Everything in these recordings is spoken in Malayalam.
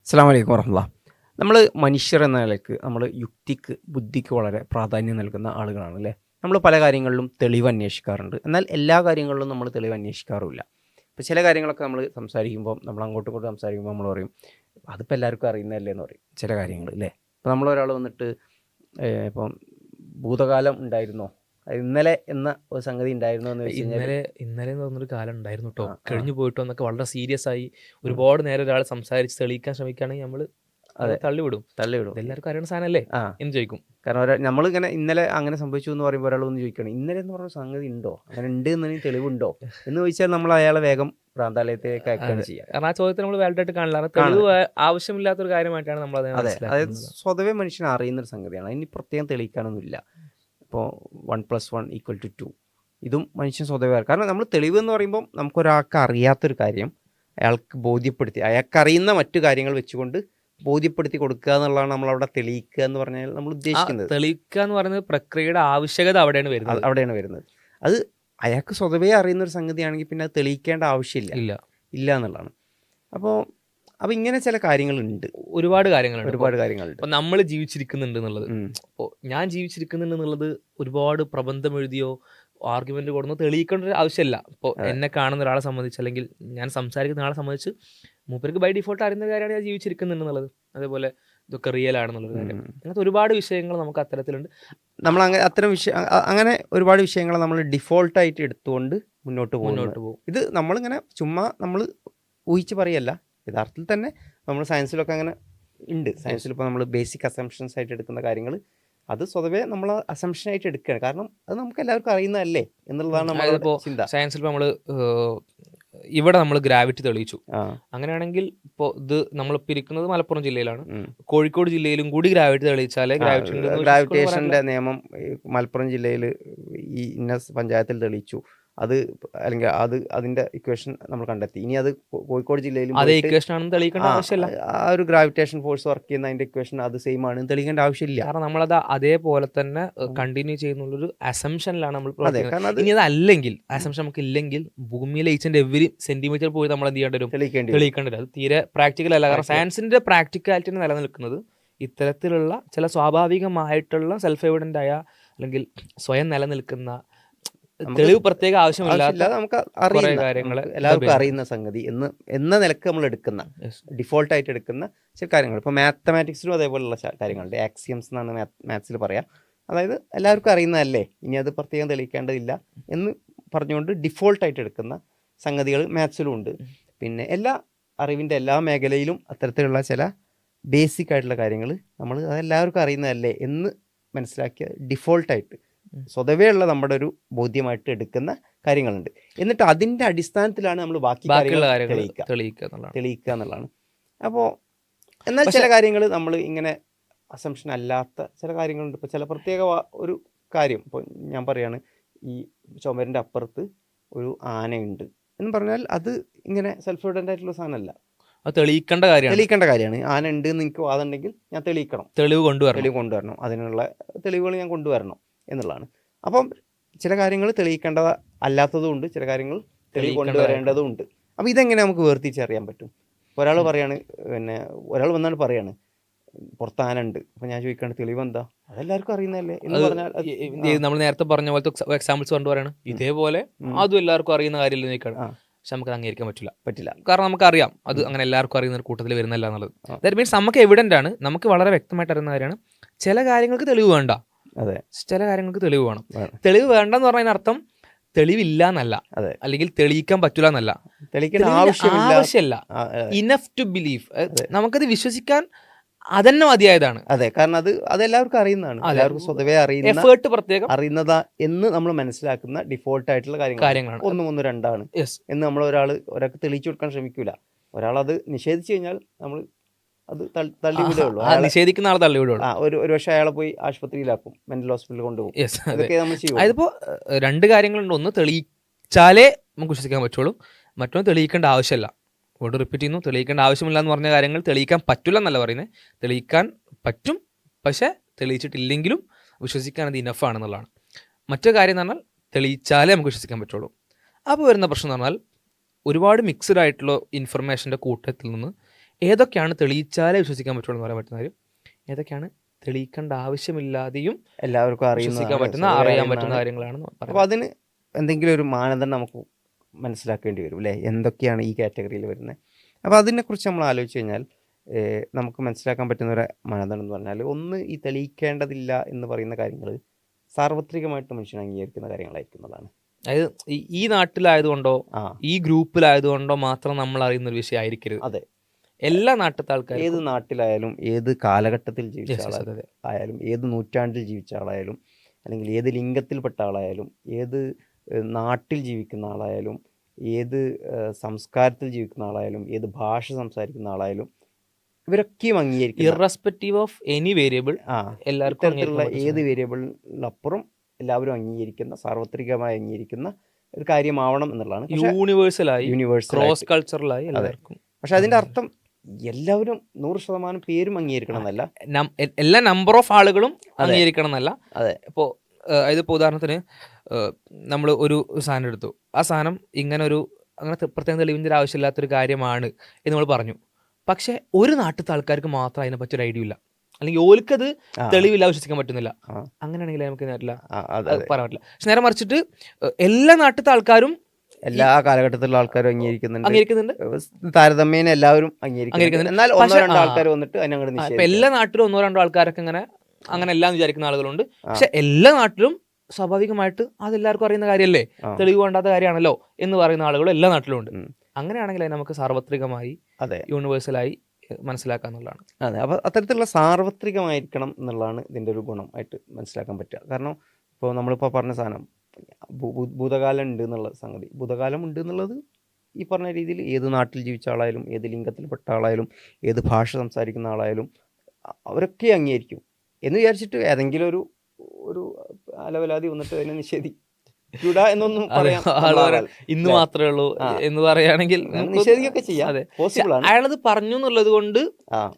അസ്സലാമു അലൈക്കും വറഹ്മത്തുള്ളാഹി. നമ്മൾ മനുഷ്യർ എന്ന നിലയ്ക്ക് നമ്മൾ യുക്തിക്ക്, ബുദ്ധിക്ക് വളരെ പ്രാധാന്യം നൽകുന്ന ആളുകളാണ് അല്ലേ? നമ്മൾ പല കാര്യങ്ങളിലും തെളിവ് അന്വേഷിക്കാറുണ്ട്. എന്നാൽ എല്ലാ കാര്യങ്ങളിലും നമ്മൾ തെളിവ് അന്വേഷിക്കാറുമില്ല. ഇപ്പോൾ ചില കാര്യങ്ങളൊക്കെ നമ്മൾ സംസാരിക്കുമ്പോൾ, നമ്മൾ അങ്ങോട്ടും ഇങ്ങോട്ടും സംസാരിക്കുമ്പോൾ നമ്മൾ പറയും, അതിപ്പോൾ എല്ലാവർക്കും അറിയുന്നതല്ലേ എന്ന് പറയും ചില കാര്യങ്ങൾ അല്ലേ? ഇപ്പോൾ നമ്മളൊരാൾ വന്നിട്ട് ഇപ്പം ഭൂതകാലം ഉണ്ടായിരുന്നോ, ഇന്നലെ എന്ന ഒരു സംഗതി ഉണ്ടായിരുന്നോ എന്ന് വെച്ച് കഴിഞ്ഞാൽ ഇന്നലെ എന്ന് പറഞ്ഞൊരു കാലം ഉണ്ടായിരുന്നു കേട്ടോ, ആ ആ കഴിഞ്ഞു പോയിട്ടോ എന്നൊക്കെ വളരെ സീരിയസ് ആയി ഒരുപാട് നേരം ഒരാൾ സംസാരിച്ച് തെളിയിക്കാൻ ശ്രമിക്കുകയാണെങ്കിൽ നമ്മൾ അതെ തള്ളിവിടും. തള്ളിവിടും. ഇതെല്ലാവർക്കും അറിയുന്ന സാധനമല്ലേ ആ എന്ന് ചോദിക്കും. കാരണം നമ്മളിങ്ങനെ ഇന്നലെ അങ്ങനെ സംഭവിച്ചു എന്ന് പറയുമ്പോൾ ഒരാൾ ഒന്ന് ചോദിക്കണം, ഇന്നലെ എന്ന് പറഞ്ഞ സംഗതി ഉണ്ടോ, അങ്ങനെ ഉണ്ട് എന്നതിന് തെളിവുണ്ടോ എന്ന് ചോദിച്ചാൽ നമ്മൾ അയാളെ വേഗം ഭ്രാന്താലയത്തിലേക്ക് അയക്കുകയാണ് ചെയ്യുക. കാരണം ആ ചോദ്യത്തിൽ നമ്മൾ വാലിഡ് ആയിട്ട് കാണില്ല. കാരണം തെളിവ് ആവശ്യമില്ലാത്തൊരു കാര്യമായിട്ടാണ് നമ്മൾ അതിനെ അതെ, അതായത് മനസ്സിലാക്കുന്നത്. സ്വതവേ മനുഷ്യന് അറിയുന്നൊരു സംഗതിയാണ്, അതിന് പ്രത്യേകം തെളിയിക്കാനൊന്നുമില്ല. ഇപ്പോൾ 1+1=2 ഇതും മനുഷ്യൻ സ്വതവേ അറിയാം. കാരണം നമ്മൾ തെളിവ് എന്ന് പറയുമ്പോൾ നമുക്കൊരാൾക്ക് അറിയാത്തൊരു കാര്യം അയാൾക്ക് ബോധ്യപ്പെടുത്തി, അയാൾക്കറിയുന്ന മറ്റു കാര്യങ്ങൾ വെച്ചുകൊണ്ട് ബോധ്യപ്പെടുത്തി കൊടുക്കുക എന്നുള്ളതാണ് നമ്മളവിടെ തെളിയിക്കുക എന്ന് പറഞ്ഞാൽ നമ്മൾ ഉദ്ദേശിക്കുന്നത്. തെളിയിക്കുക എന്ന് പറയുന്നത് പ്രക്രിയയുടെ ആവശ്യകത അവിടെയാണ് വരുന്നത്. അവിടെയാണ് വരുന്നത്. അത് അയാൾക്ക് സ്വതവേ അറിയുന്നൊരു സംഗതിയാണെങ്കിൽ പിന്നെ അത് തെളിയിക്കേണ്ട ആവശ്യമില്ല ഇല്ല എന്നുള്ളതാണ്. അപ്പോൾ ഇങ്ങനെ ചില കാര്യങ്ങളുണ്ട്, ഒരുപാട് കാര്യങ്ങളുണ്ട്. കാര്യങ്ങളുണ്ട്. അപ്പോൾ നമ്മൾ ജീവിച്ചിരിക്കുന്നുണ്ട് എന്നുള്ളത്, അപ്പോൾ ഞാൻ ജീവിച്ചിരിക്കുന്നുണ്ട് എന്നുള്ളത് ഒരുപാട് പ്രബന്ധം എഴുതിയോ ആർഗ്യുമെന്റ് കൊടുന്നോ തെളിയിക്കേണ്ട ഒരു ആവശ്യമില്ല. ഇപ്പോൾ എന്നെ കാണുന്ന ഒരാളെ സംബന്ധിച്ച്, അല്ലെങ്കിൽ ഞാൻ സംസാരിക്കുന്ന ആളെ സംബന്ധിച്ച് മൂപ്പർക്ക് ബൈ ഡിഫോൾട്ട് അറിയുന്ന കാര്യമാണ് ഞാൻ ജീവിച്ചിരിക്കുന്നുണ്ട് എന്നുള്ളത്. അതേപോലെ ഇതൊക്കെ റിയൽ ആണെന്നുള്ളൊരു കാര്യം. അങ്ങനത്തെ ഒരുപാട് വിഷയങ്ങൾ നമുക്ക് അത്തരത്തിലുണ്ട്. നമ്മൾ അങ്ങനെ ഒരുപാട് വിഷയങ്ങൾ നമ്മൾ ഡിഫോൾട്ടായിട്ട് എടുത്തുകൊണ്ട് മുന്നോട്ട് പോകും. ഇത് നമ്മളിങ്ങനെ ചുമ്മാ നമ്മൾ ഊഹിച്ച് പറയല്ല, യഥാർത്ഥത്തിൽ തന്നെ നമ്മൾ സയൻസിലൊക്കെ അങ്ങനെ ഉണ്ട്. സയൻസിൽ ഇപ്പോൾ നമ്മൾ ബേസിക് അസംഷൻസ് ആയിട്ട് എടുക്കുന്ന കാര്യങ്ങൾ അത് സ്വതവേ നമ്മൾ അസംഷനായിട്ട് എടുക്കുകയാണ്. കാരണം അത് നമുക്ക് എല്ലാവർക്കും അറിയുന്നതല്ലേ എന്നുള്ളതാണ് നമ്മളിപ്പോൾ ചിന്ത. സയൻസിൽ ഇപ്പോൾ നമ്മൾ ഇവിടെ നമ്മൾ ഗ്രാവിറ്റി തെളിയിച്ചു. അങ്ങനെയാണെങ്കിൽ ഇപ്പോൾ ഇത് നമ്മളിപ്പോൾ ഇരിക്കുന്നത് മലപ്പുറം ജില്ലയിലാണ്, കോഴിക്കോട് ജില്ലയിലും കൂടി ഗ്രാവിറ്റി തെളിയിച്ചാലേ ഗ്രാവിറ്റേഷൻ്റെ നിയമം മലപ്പുറം ജില്ലയിൽ ഈ ഇന്ന പഞ്ചായത്തിൽ തെളിയിച്ചു, അത് അല്ലെങ്കിൽ അതിന്റെ ഇക്വേഷൻ നമ്മൾ കണ്ടെത്തി. ഇനി അത് കോഴിക്കോട് ജില്ലയിലും അതേ ഇക്വേഷൻ ആണെന്ന് തെളിയിക്കേണ്ട ആവശ്യമില്ല. ആ ഒരു ഗ്രാവിറ്റേഷൻ ഫോഴ്സ് വർക്ക് ചെയ്യുന്ന അതിന്റെ ഇക്വേഷൻ അത് സെയിം ആണ് തെളിയിക്കേണ്ട ആവശ്യമില്ല. കാരണം നമ്മളത് അതേപോലെ തന്നെ കണ്ടിന്യൂ ചെയ്യുന്നുള്ളൊരു അസംഷനിലാണ് നമ്മൾ. ഇനി അതല്ലെങ്കിൽ അസംഷൻ നമുക്ക് ഇല്ലെങ്കിൽ ഭൂമിയിലെ ഈച്ച് ആൻഡ് എവരി സെന്റിമീറ്റർ പോയി നമ്മൾ എന്ത് ചെയ്യേണ്ടി വരും? തെളിയിക്കേണ്ടി വരും. അത് തീരെ പ്രാക്ടിക്കൽ അല്ല. കാരണം സയൻസിന്റെ പ്രാക്ടിക്കാലിറ്റി നിലനിൽക്കുന്നത് ഇത്തരത്തിലുള്ള ചില സ്വാഭാവികമായിട്ടുള്ള സെൽഫ് എവിഡന്റ് ആയ അല്ലെങ്കിൽ സ്വയം നിലനിൽക്കുന്ന തെളിവ് പ്രത്യേക ആവശ്യമില്ല, നമുക്ക് എല്ലാവർക്കും അറിയുന്ന സംഗതി എന്ന നിലക്ക് നമ്മൾ എടുക്കുന്ന ഡിഫോൾട്ടായിട്ട് എടുക്കുന്ന ചില കാര്യങ്ങൾ. ഇപ്പോൾ മാത്തമാറ്റിക്സിലും അതേപോലുള്ള കാര്യങ്ങളുണ്ട്. ആക്സിയംസ് എന്നാണ് മാത്സിൽ പറയാം. അതായത് എല്ലാവർക്കും അറിയുന്നതല്ലേ, ഇനി അത് പ്രത്യേകം തെളിയിക്കേണ്ടതില്ല എന്ന് പറഞ്ഞുകൊണ്ട് ഡിഫോൾട്ടായിട്ട് എടുക്കുന്ന സംഗതികൾ മാത്സിലും ഉണ്ട്. പിന്നെ അറിവിൻ്റെ എല്ലാ മേഖലയിലും അത്തരത്തിലുള്ള ചില ബേസിക് ആയിട്ടുള്ള കാര്യങ്ങൾ നമ്മൾ അതെല്ലാവർക്കും അറിയുന്നതല്ലേ എന്ന് മനസ്സിലാക്കിയ ഡിഫോൾട്ടായിട്ട് സ്വതവേ ഉള്ള നമ്മുടെ ഒരു ബോധ്യമായിട്ട് എടുക്കുന്ന കാര്യങ്ങളുണ്ട്. എന്നിട്ട് അതിൻ്റെ അടിസ്ഥാനത്തിലാണ് നമ്മൾ ബാക്കി തെളിയിക്കുക എന്നുള്ളതാണ്. അപ്പോൾ എന്നാൽ ചില കാര്യങ്ങൾ നമ്മൾ ഇങ്ങനെ അസംഷൻ അല്ലാത്ത ചില കാര്യങ്ങളുണ്ട്. ഇപ്പോൾ ചില പ്രത്യേക ഒരു കാര്യം, ഇപ്പോൾ ഞാൻ പറയാണ്, ഈ ചുമരിൻ്റെ അപ്പുറത്ത് ഒരു ആനയുണ്ട് എന്ന് പറഞ്ഞാൽ അത് ഇങ്ങനെ സെൽഫ് എവിഡൻ്റ് ആയിട്ടുള്ള സാധനമല്ല, തെളിയിക്കേണ്ട കാര്യമാണ്. ആന ഉണ്ട് എന്ന് എനിക്ക് വാദമുണ്ടെങ്കിൽ ഞാൻ തെളിവ് കൊണ്ടുവരണം. അതിനുള്ള തെളിവുകൾ ഞാൻ കൊണ്ടുവരണം എന്നുള്ളതാണ്. അപ്പം ചില കാര്യങ്ങൾ തെളിയിക്കേണ്ടത് അല്ലാത്തതുകൊണ്ട് ചില കാര്യങ്ങൾ തെളിവ് കൊണ്ടുവരേണ്ടതും ഉണ്ട്. അപ്പോൾ ഇതെങ്ങനെ നമുക്ക് വേർതിരിച്ചറിയാൻ പറ്റും? ഒരാൾ പറയാണ്, പിന്നെ ഒരാൾ വന്നാണ് പറയാണ് പുറത്താന ഉണ്ട്, അപ്പം ഞാൻ ചോദിക്കാണ് തെളിവ് എന്താ, അതെല്ലാവർക്കും അറിയുന്നതല്ലേ എന്ന് പറഞ്ഞാൽ നമ്മൾ നേരത്തെ പറഞ്ഞ പോലത്തെ എക്സാമ്പിൾസ് കൊണ്ടുവരാണ്. ഇതേപോലെ അതും എല്ലാവർക്കും അറിയുന്ന കാര്യമില്ല നോക്കാണ്. പക്ഷെ നമുക്ക് അംഗീകരിക്കാൻ പറ്റില്ല. കാരണം നമുക്കറിയാം അത് അങ്ങനെ എല്ലാവർക്കും അറിയുന്ന ഒരു കൂട്ടത്തിൽ വരുന്നില്ല എന്നുള്ളത്. ദാറ്റ് മീൻസ് നമുക്ക് എവിഡന്റ് ആണ്, നമുക്ക് വളരെ വ്യക്തമായിട്ട് അറിയുന്ന കാര്യമാണ്. ചില കാര്യങ്ങൾക്ക് തെളിവ് വേണ്ട, ചില കാര്യങ്ങൾക്ക് തെളിവ് വേണം. തെളിവ് വേണ്ടെന്ന് പറഞ്ഞതിന് അർത്ഥം തെളിവില്ല എന്നല്ല, അല്ലെങ്കിൽ തെളിയിക്കാൻ പറ്റില്ല എന്നല്ല, ആവശ്യമില്ല. ഇനഫ് ടു ബിലീവ്, നമുക്കത് വിശ്വസിക്കാൻ അതന്നെ മതിയായതാണ്. അതെ, കാരണം അതെല്ലാവർക്കും അറിയുന്നതാണ്, എല്ലാവർക്കും സ്വതവേ അറിയുന്നതാ എന്ന് നമ്മൾ മനസ്സിലാക്കുന്ന ഡിഫോൾട്ട് ആയിട്ടുള്ള കാര്യങ്ങളാണ്. 1 1 2 എന്ന് നമ്മൾ ഒരാൾക്ക് തെളിയിച്ചു കൊടുക്കാൻ ശ്രമിക്കൂല. ഒരാളത് നിഷേധിച്ചു കഴിഞ്ഞാൽ നമ്മൾ അത് തള്ളിവിടുള്ളൂ, നിഷേധിക്കുന്ന ആളെ തള്ളിവിടുള്ളൂ. ഒരു പക്ഷേ അയാളെ പോയി ആശുപത്രിയിലാക്കും, മെന്റൽ ഹോസ്പിറ്റലിൽ കൊണ്ടുപോകും. അതിപ്പോ 2 കാര്യങ്ങളുണ്ട്. ഒന്ന്, തെളിയിച്ചാലേ നമുക്ക് വിശ്വസിക്കാൻ പറ്റുള്ളൂ. മറ്റൊന്ന് തെളിയിക്കേണ്ട ആവശ്യമില്ല. വീണ്ടും റിപ്പീറ്റ് ചെയ്യുന്നു, തെളിയിക്കേണ്ട ആവശ്യമില്ല എന്ന് പറഞ്ഞ കാര്യങ്ങൾ തെളിയിക്കാൻ പറ്റില്ല എന്നല്ല പറയുന്നത്, തെളിയിക്കാൻ പറ്റും, പക്ഷെ തെളിയിച്ചിട്ടില്ലെങ്കിലും വിശ്വസിക്കാൻ അത് ഇനഫ് ആണെന്നുള്ളതാണ്. മറ്റൊരു കാര്യം എന്ന് പറഞ്ഞാൽ തെളിയിച്ചാലേ നമുക്ക് വിശ്വസിക്കാൻ പറ്റുള്ളൂ. അപ്പോൾ വരുന്ന പ്രശ്നം എന്ന് പറഞ്ഞാൽ ഒരുപാട് മിക്സ്ഡ് ആയിട്ടുള്ള ഇൻഫർമേഷൻ്റെ കൂട്ടത്തിൽ നിന്ന് ഏതൊക്കെയാണ് തെളിയിച്ചാലേ വിശ്വസിക്കാൻ പറ്റുള്ളൂ എന്ന് പറയാൻ പറ്റുന്ന കാര്യം, ഏതൊക്കെയാണ് തെളിയിക്കേണ്ട ആവശ്യമില്ലാതെയും എല്ലാവർക്കും വിശ്വസിക്കാൻ പറ്റുന്ന അറിയാൻ പറ്റുന്ന കാര്യങ്ങളാണെന്ന് പറയാം. അപ്പോൾ അതിന് എന്തെങ്കിലും ഒരു മാനദണ്ഡം നമുക്ക് മനസ്സിലാക്കേണ്ടി വരും അല്ലേ, എന്തൊക്കെയാണ് ഈ കാറ്റഗറിയിൽ വരുന്നത്. അപ്പോൾ അതിനെക്കുറിച്ച് നമ്മൾ ആലോചിച്ച് കഴിഞ്ഞാൽ നമുക്ക് മനസ്സിലാക്കാൻ പറ്റുന്ന ഒരു മാനദണ്ഡം എന്ന് പറഞ്ഞാൽ, ഒന്ന് ഈ തെളിയിക്കേണ്ടതില്ല എന്ന് പറയുന്ന കാര്യങ്ങൾ സാർവത്രികമായിട്ട് മനുഷ്യൻ അംഗീകരിക്കുന്ന കാര്യങ്ങളായിരിക്കും എന്നുള്ളതാണ്. അതായത് ഈ നാട്ടിലായതുകൊണ്ടോ ഈ ഗ്രൂപ്പിലായതുകൊണ്ടോ മാത്രം നമ്മൾ അറിയുന്ന ഒരു വിഷയം ആയിരിക്കരുത്. അതെ, എല്ലാ നാട്ടിലത്തെ ആൾക്കാർ, ഏത് നാട്ടിലായാലും ഏത് കാലഘട്ടത്തിൽ ജീവിച്ച ആളായാലും ഏത് നൂറ്റാണ്ടിൽ ജീവിച്ച ആളായാലും അല്ലെങ്കിൽ ഏത് ലിംഗത്തിൽപ്പെട്ട ആളായാലും ഏത് നാട്ടിൽ ജീവിക്കുന്ന ആളായാലും ഏത് സംസ്കാരത്തിൽ ജീവിക്കുന്ന ആളായാലും ഏത് ഭാഷ സംസാരിക്കുന്ന ആളായാലും ഇവരൊക്കെയും അംഗീകരിക്കും, ഇറസ്പെക്റ്റീവ് ഓഫ് എനി വേരിയബിൾ. എല്ലാവർക്കും ഏത് വേരിയബിളിനപ്പുറം എല്ലാവരും അംഗീകരിക്കുന്ന, സാർവത്രികമായി അംഗീകരിക്കുന്ന ഒരു കാര്യമാവണം എന്നുള്ളതാണ്. യൂണിവേഴ്സലായി, ക്രോസ് കൾച്ചറലായി എല്ലാവർക്കും. പക്ഷെ അതിന്റെ അർത്ഥം എല്ലാവരും 100% പേരും അംഗീകരിക്കണം എന്നല്ല, എല്ലാ നമ്പർ ഓഫ് ആളുകളും അംഗീകരിക്കണം എന്നല്ല. അതെ, ഇപ്പോൾ ഇതിപ്പോൾ ഉദാഹരണത്തിന് നമ്മൾ ഒരു സാധനം എടുത്തു, ആ സാധനം ഇങ്ങനെ അങ്ങനെ പ്രത്യേകം തെളിവിൻ്റെ ആവശ്യമില്ലാത്തൊരു കാര്യമാണ് എന്ന് നമ്മൾ പറഞ്ഞു. പക്ഷെ ഒരു നാട്ടിലത്തെ ആൾക്കാർക്ക് മാത്രം അതിനെ പറ്റി ഒരു ഐഡിയ ഇല്ല, അല്ലെങ്കിൽ ഓൽക്കത് തെളിവില്ല, വിശ്വസിക്കാൻ പറ്റുന്നില്ല. അങ്ങനെയാണെങ്കിൽ നമുക്ക് പറയാൻ പറ്റില്ല. പക്ഷെ നേരെ മറിച്ചിട്ട് എല്ലാ നാട്ടിലത്തെ ആൾക്കാരും, എല്ലാ കാലഘട്ടത്തിലുള്ള ആൾക്കാരും അംഗീകരിക്കുന്നുണ്ട്. താരതമ്യേന എല്ലാവരും അംഗീകരിക്കുന്നുണ്ട്. എന്നാൽ ഒന്നോ രണ്ടോ ആൾക്കാർ വന്നിട്ട് ഇപ്പൊ എല്ലാ നാട്ടിലും ഒന്നോ രണ്ടോ ആൾക്കാരൊക്കെ അങ്ങനെ എല്ലാം വിചാരിക്കുന്ന ആളുകളുണ്ട്. പക്ഷെ എല്ലാ നാട്ടിലും സ്വാഭാവികമായിട്ട് അതെല്ലാവർക്കും അറിയുന്ന കാര്യമല്ലേ, തെളിവ് വേണ്ടാത്ത കാര്യമാണല്ലോ എന്ന് പറയുന്ന ആളുകളും എല്ലാ നാട്ടിലും ഉണ്ട്. അങ്ങനെയാണെങ്കിൽ നമുക്ക് സാർവത്രികമായി, യൂണിവേഴ്സലായി മനസ്സിലാക്കാന്നുള്ളതാണ്. അതെ, അപ്പോൾ അത്തരത്തിലുള്ള സാർവത്രികമായിരിക്കണം എന്നുള്ളതാണ് ഇതിൻ്റെ ഒരു ഗുണമായിട്ട് മനസ്സിലാക്കാൻ പറ്റുക. കാരണം ഇപ്പോൾ നമ്മളിപ്പോൾ പറഞ്ഞ സാധനം ഭൂതകാലം ഉണ്ട് എന്നുള്ള സംഗതി, ഭൂതകാലം ഉണ്ട് എന്നുള്ളത് ഈ പറഞ്ഞ രീതിയിൽ ഏത് നാട്ടിൽ ജീവിച്ച ആളായാലും ഏത് ലിംഗത്തിൽപ്പെട്ട ആളായാലും ഏത് ഭാഷ സംസാരിക്കുന്ന ആളായാലും അവരൊക്കെ അംഗീകരിക്കും എന്ന് വിചാരിച്ചിട്ട് ഏതെങ്കിലും ഒരു അലവലാതി വന്നിട്ട് അതിനെ നിഷേധിക്കൂടാ എന്നൊന്നും പറയാം. ഇന്ന് മാത്രമേ ഉള്ളൂ എന്ന് പറയുകയാണെങ്കിൽ നിഷേധിക്കുകയൊക്കെ ചെയ്യാം, പോസിബിൾ ആണ്. അയാളത് പറഞ്ഞു എന്നുള്ളത് കൊണ്ട്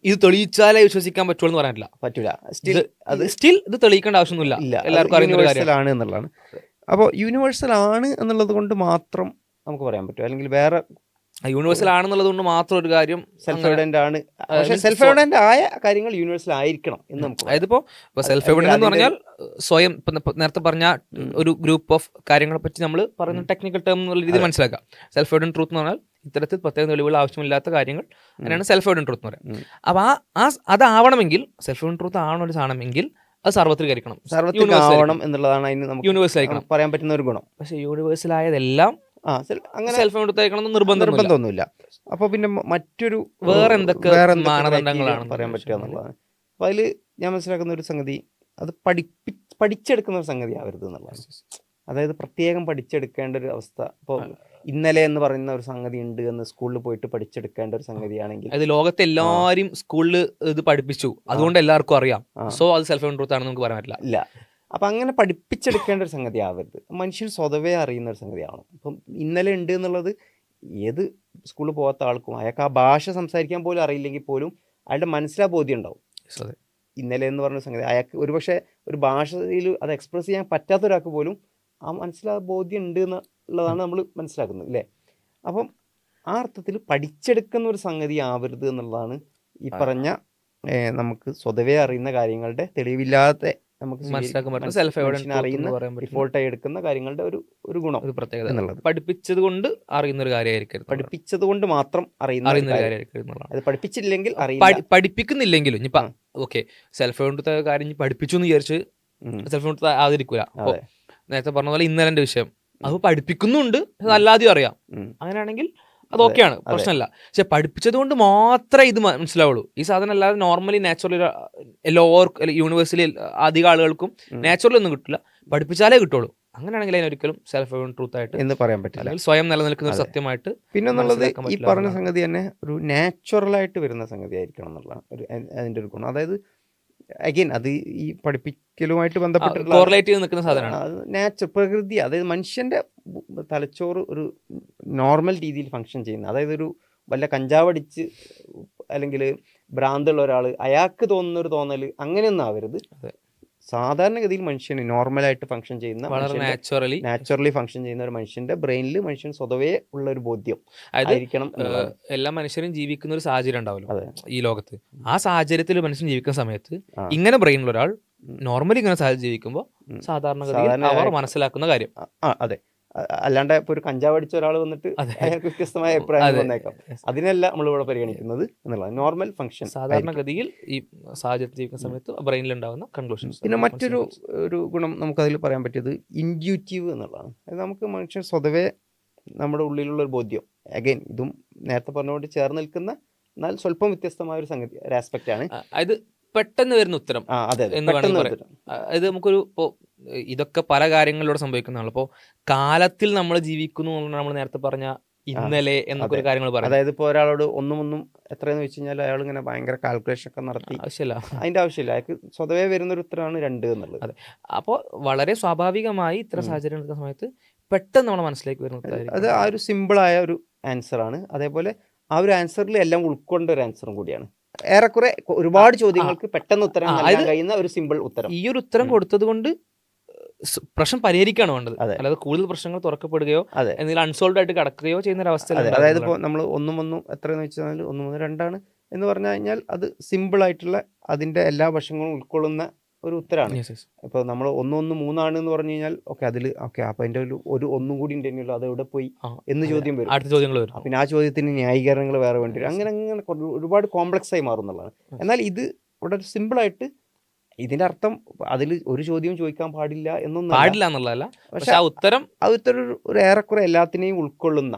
ഇത് തെളിയിച്ചാലേ വിശ്വസിക്കാൻ പറ്റുള്ളൂ എന്ന് പറ്റില്ല. സ്റ്റിൽ ഇത് തെളിയിക്കേണ്ട ആവശ്യമൊന്നുമില്ല, എല്ലാവർക്കും അറിയുന്ന യൂണിവേഴ്സലാണ് എന്നുള്ളതാണ്. അപ്പോൾ യൂണിവേഴ്സൽ ആണ് എന്നുള്ളത് കൊണ്ട് മാത്രം നമുക്ക് പറയാൻ പറ്റും, അല്ലെങ്കിൽ വേറെ യൂണിവേഴ്സൽ ആണെന്നുള്ളത് കൊണ്ട് മാത്രം ഒരു കാര്യം സെൽഫ് എവിഡന്റ് ആണ്. പക്ഷേ സെൽഫ് എവിഡന്റ് ആയ കാര്യങ്ങൾ യൂണിവേഴ്സൽ ആയിരിക്കണം എന്ന് നമുക്ക്. അതായത് ഇപ്പോൾ സെൽഫ് എവിഡന്റ് എന്ന് പറഞ്ഞാൽ സ്വയം നേരത്തെ പറഞ്ഞ ഒരു ഗ്രൂപ്പ് ഓഫ് കാര്യങ്ങളെ പറ്റി നമ്മൾ പറയുന്ന ടെക്നിക്കൽ ടേം എന്നുള്ള രീതിയിൽ മനസ്സിലാക്കാം. സെൽഫ് എവിഡന്റ് ട്രൂത്ത് എന്ന് പറഞ്ഞാൽ ഇത്തരത്തിൽ പ്രത്യേക തെളിവുകൾ ആവശ്യമില്ലാത്ത കാര്യങ്ങൾ, അങ്ങനെയാണ് സെൽഫ് എവിഡന്റ് ട്രൂത്ത് എന്ന് പറയുന്നത്. അപ്പോൾ അതാവണമെങ്കിൽ, സെൽഫ് എവിഡന്റ് ട്രൂത്ത് ആവണം ഒരു സാധനമെങ്കിൽ അത് സാർവത്രികരിക്കണം, സാർവത്രികമാവണം എന്നുള്ളതാണ് അതിന് നമുക്ക് യൂണിവേഴ്സൽ ആയിരിക്കണം പറയാൻ പറ്റുന്ന ഒരു ഗുണം. പക്ഷേ യൂണിവേഴ്സൽ ആയതെല്ലാം അങ്ങനെ സെൽഫ് എടുത്തേക്കണം നിർബന്ധമൊന്നുമില്ല. അപ്പോൾ പിന്നെ മറ്റൊരു വേറെ എന്തൊക്കെ മാനദണ്ഡങ്ങളാണ് പറയാൻ പറ്റുക എന്നുള്ളതാണ്. അപ്പോൾ അതിൽ ഞാൻ മനസ്സിലാക്കുന്ന ഒരു സംഗതി, അത് പഠിച്ചെടുക്കുന്ന ഒരു സംഗതി ആവരുത് എന്നുള്ളതാണ്. അതായത് പ്രത്യേകം പഠിച്ചെടുക്കേണ്ട ഒരു അവസ്ഥ. ഇപ്പോൾ ഇന്നലെ എന്ന് പറയുന്ന ഒരു സംഗതി ഉണ്ട് എന്ന് സ്കൂളിൽ പോയിട്ട് പഠിച്ചെടുക്കേണ്ട ഒരു സംഗതിയാണെങ്കിൽ, അത് ലോകത്തെ എല്ലാവരും സ്കൂളിൽ ഇത് പഠിപ്പിച്ചു അതുകൊണ്ട് എല്ലാവർക്കും അറിയാം, സോ അത് സെൽഫ് ട്രൂത്ത് ആണെന്ന് നമുക്ക് പറയാൻ പറ്റില്ല. ഇല്ല, അപ്പം അങ്ങനെ പഠിപ്പിച്ചെടുക്കേണ്ട ഒരു സംഗതി ആവരുത്. മനുഷ്യൻ സ്വതവേ അറിയുന്ന ഒരു സംഗതിയാവണം. ഇപ്പം ഇന്നലെ ഉണ്ട് എന്നുള്ളത് ഏത് സ്കൂളിൽ പോകാത്ത ആൾക്കും, അയാൾക്ക് ആ ഭാഷ സംസാരിക്കാൻ പോലും അറിയില്ലെങ്കിൽ പോലും അയാളുടെ മനസ്സിലാ ബോധ്യം ഉണ്ടാവും. ഇന്നലെ എന്ന് പറഞ്ഞ സംഗതി അയാൾക്ക് ഒരുപക്ഷെ ഒരു ഭാഷയിൽ അത് എക്സ്പ്രസ് ചെയ്യാൻ പറ്റാത്ത ഒരാൾക്ക് പോലും ആ മനസ്സിലാ ബോധ്യം ഉണ്ട് എന്നുള്ളതാണ് നമ്മൾ മനസ്സിലാക്കുന്നത്, അല്ലേ? അപ്പം ആ അർത്ഥത്തിൽ പഠിച്ചെടുക്കുന്ന ഒരു സംഗതി ആവരുത് എന്നുള്ളതാണ് ഈ പറഞ്ഞ നമുക്ക് സ്വതവേ അറിയുന്ന കാര്യങ്ങളുടെ തെളിവില്ലാതെ നമുക്ക് അറിയുന്ന ഡിഫോൾട്ടായി എടുക്കുന്ന കാര്യങ്ങളുടെ ഒരു ഗുണം, ഒരു പ്രത്യേകത എന്നുള്ളത്. പഠിപ്പിച്ചത് കൊണ്ട് അറിയുന്ന ഒരു കാര്യമായിരിക്കും, പഠിപ്പിച്ചത് കൊണ്ട് മാത്രം അറിയുന്ന കാര്യമായിരിക്കും. അത് പഠിപ്പിച്ചില്ലെങ്കിൽ പഠിപ്പിക്കുന്നില്ലെങ്കിലും ഇനിയിപ്പം ഓക്കെ സെൽഫ് എടുത്ത കാര്യം പഠിപ്പിച്ചു എന്ന് വിചാരിച്ച് സെൽഫ് എടുത്ത ആദരിക്കൂല. നേരത്തെ പറഞ്ഞ പോലെ ഇന്നലെ വിഷയം അത് പഠിപ്പിക്കുന്നുണ്ട്, അല്ലാതെയും അറിയാം. അങ്ങനെയാണെങ്കിൽ അതൊക്കെയാണ്, പ്രശ്നമില്ല. പക്ഷെ പഠിപ്പിച്ചത് കൊണ്ട് മാത്രമേ ഇത് മനസ്സിലാവുള്ളൂ. ഈ സാധനം അല്ലാതെ നോർമലി നാച്ചുറലി എല്ലാവർക്കും യൂണിവേഴ്സിറ്റി അധികം ആളുകൾക്കും നാച്ചുറലി ഒന്നും കിട്ടില്ല, പഠിപ്പിച്ചാലേ കിട്ടുള്ളൂ. അങ്ങനെയാണെങ്കിൽ അതിനൊരിക്കലും സെൽഫ് ട്രൂത്ത് ആയിട്ട് എന്ന് പറയാൻ പറ്റില്ല, അല്ലെങ്കിൽ സ്വയം നിലനിൽക്കുന്ന ഒരു സത്യമായിട്ട്. പിന്നെ എന്നുള്ളത് ഈ പറഞ്ഞ സംഗതി തന്നെ ഒരു നാച്ചുറലായിട്ട് വരുന്ന സംഗതി ആയിരിക്കണം എന്നുള്ളതാണ് അതിൻ്റെ ഒരു ഗുണം. അതായത് അഗെയിൻ അത് ഈ പഠിപ്പിക്കലുമായിട്ട് ബന്ധപ്പെട്ടിട്ടുള്ള കോറിലേറ്റ് ചെയ്ത് നിൽക്കുന്ന സാധനമാണ് നാച്ചുറൽ, പ്രകൃതി. അതായത് മനുഷ്യൻ്റെ തലച്ചോറ് ഒരു നോർമൽ രീതിയിൽ ഫങ്ഷൻ ചെയ്യുന്ന, അതായത് ഒരു വല്ല കഞ്ചാവടിച്ച് അല്ലെങ്കിൽ ഭ്രാന്തുള്ള ഒരാൾ അയാൾക്ക് തോന്നുന്ന ഒരു തോന്നൽ അങ്ങനെയൊന്നും ആവരുത്. സാധാരണഗതിയിൽ മനുഷ്യന് നോർമലായിട്ട് ഫംഗ്ഷൻ ചെയ്യുന്ന വളരെ നാച്ചുറലി ഫംഗ്ഷൻ ചെയ്യുന്ന ഒരു മനുഷ്യന്റെ ബ്രെയിനിൽ മനുഷ്യൻ സ്വതവേ ഉള്ള ഒരു ബോധ്യം ആയിരിക്കണം. എല്ലാ മനുഷ്യരും ജീവിക്കുന്ന ഒരു സാഹചര്യം ഉണ്ടാവല്ലോ ഈ ലോകത്ത്. ആ സാഹചര്യത്തിൽ മനുഷ്യൻ ജീവിക്കുന്ന സമയത്ത് ഇങ്ങനെ ബ്രെയിനുള്ള ഒരാൾ നോർമലി ഇങ്ങനെ സാഹചര്യം ജീവിക്കുമ്പോൾ സാധാരണഗതിയിൽ അവർ മനസ്സിലാക്കുന്ന കാര്യം അതെ. അല്ലാണ്ട് ഇപ്പൊ ഒരു കഞ്ചാവ് അടിച്ച ഒരാൾ വന്നിട്ട് അയാൾക്ക് വ്യത്യസ്തമായ അഭിപ്രായം വന്നേക്കാം. അതിനല്ല നമ്മളിവിടെ പരിഗണിക്കുന്നത് എന്നുള്ളത് നോർമൽ ഫംഗ്ഷൻ. സാധാരണഗതിയിൽ ഈ സാഹചര്യത്തിൽ ജീവിക്കുന്ന സമയത്ത് ബ്രെയിനിൽ ഉണ്ടാകുന്ന കൺക്ലൂഷൻസ്. പിന്നെ മറ്റൊരു ഗുണം നമുക്കതിൽ പറയാൻ പറ്റിയത് ഇൻഡ്യൂറ്റീവ് എന്നുള്ളതാണ്. അതായത് നമുക്ക് മനുഷ്യൻ സ്വതവേ നമ്മുടെ ഉള്ളിലുള്ള ഒരു ബോധ്യം, അഗൈൻ ഇതും നേരത്തെ പറഞ്ഞുകൊണ്ട് ചേർന്ന് നിൽക്കുന്ന എന്നാൽ സ്വല്പം വ്യത്യസ്തമായ ഒരു സംഗതി, ഒരു ആസ്പെക്റ്റ് ആണ്. അത് പെട്ടെന്ന് വരുന്ന ഉത്തരം എന്ന് വേണമെങ്കിൽ പറയാം. ഇത് നമുക്കൊരു ഇപ്പോൾ ഇതൊക്കെ പല കാര്യങ്ങളിലൂടെ സംഭവിക്കുന്നതാണ്. ഇപ്പോൾ കാലത്തിൽ നമ്മൾ ജീവിക്കുന്നു നമ്മൾ നേരത്തെ പറഞ്ഞ ഇന്നലെ എന്നൊക്കെ ഒരു കാര്യങ്ങൾ പറയാം. അതായത് ഇപ്പോൾ ഒരാളോട് ഒന്നും എത്രയെന്ന് വെച്ച് കഴിഞ്ഞാൽ അയാൾ ഇങ്ങനെ ഭയങ്കര കാൽക്കുലേഷൻ ഒക്കെ നടത്തി ആവശ്യമില്ല, അതിന്റെ ആവശ്യമില്ല. അയാൾക്ക് സ്വതവേ വരുന്നൊരു ഉത്തരമാണ് 2 എന്നുള്ളത്. അതെ. അപ്പോൾ വളരെ സ്വാഭാവികമായി ഇത്തരം സാഹചര്യം എടുക്കുന്ന സമയത്ത് പെട്ടെന്ന് നമ്മുടെ മനസ്സിലേക്ക് വരുന്നത് അത് ആ ഒരു സിമ്പിളായ ഒരു ആൻസറാണ്. അതേപോലെ ആ ഒരു ആൻസറിൽ എല്ലാം ഉൾക്കൊണ്ട ഒരു ആൻസറും കൂടിയാണ്. ഏറെക്കുറെ ഒരുപാട് ചോദ്യങ്ങൾക്ക് പെട്ടെന്ന് ഉത്തരം നൽകാൻ കഴിയുന്ന ഒരു സിമ്പിൾ ഉത്തരം. ഈ ഒരു ഉത്തരം കൊടുത്തത് കൊണ്ട് പ്രശ്നം പരിഹരിക്കുകയാണ് വേണ്ടത്, അല്ലാതെ കൂടുതൽ പ്രശ്നങ്ങൾ തുറക്കപ്പെടുകയോ എന്തെങ്കിലും അൺസോൾവ് ആയിട്ട് കിടക്കുകയോ ചെയ്യുന്ന ഒരു അവസ്ഥ. അതായത് ഇപ്പോൾ നമ്മൾ ഒന്നും എത്രയെന്ന് വെച്ചാൽ 1, 2 എന്ന് പറഞ്ഞു കഴിഞ്ഞാൽ അത് സിമ്പിൾ ആയിട്ടുള്ള അതിന്റെ എല്ലാ വശങ്ങളും ഉൾക്കൊള്ളുന്ന ഒരു ഉത്തരമാണ്. ഇപ്പോൾ നമ്മൾ 1, 3 എന്ന് പറഞ്ഞു കഴിഞ്ഞാൽ ഓക്കെ അതിൽ ഓക്കെ അപ്പൊ അതിന്റെ ഒരു ഒന്നും കൂടി ഉണ്ടെങ്കിലോ അത് എവിടെ പോയി എന്ന് ചോദ്യം വരും, അടുത്ത ചോദ്യങ്ങൾ വരും. പിന്നെ ആ ചോദ്യത്തിന് ന്യായീകരണങ്ങൾ വേറെ വേണ്ടി വരും. അങ്ങനെ ഒരുപാട് കോംപ്ലക്സ് ആയി മാറും എന്നുള്ളതാണ്. എന്നാൽ ഇത് വളരെ സിമ്പിളായിട്ട് ഇതിന്റെ അർത്ഥം അതിൽ ഒരു ചോദ്യം ചോദിക്കാൻ പാടില്ല എന്നൊന്നും എന്നുള്ളതല്ല, പക്ഷെ ആ ഉത്തരം ഒരു ഏറെക്കുറെ എല്ലാത്തിനെയും ഉൾക്കൊള്ളുന്ന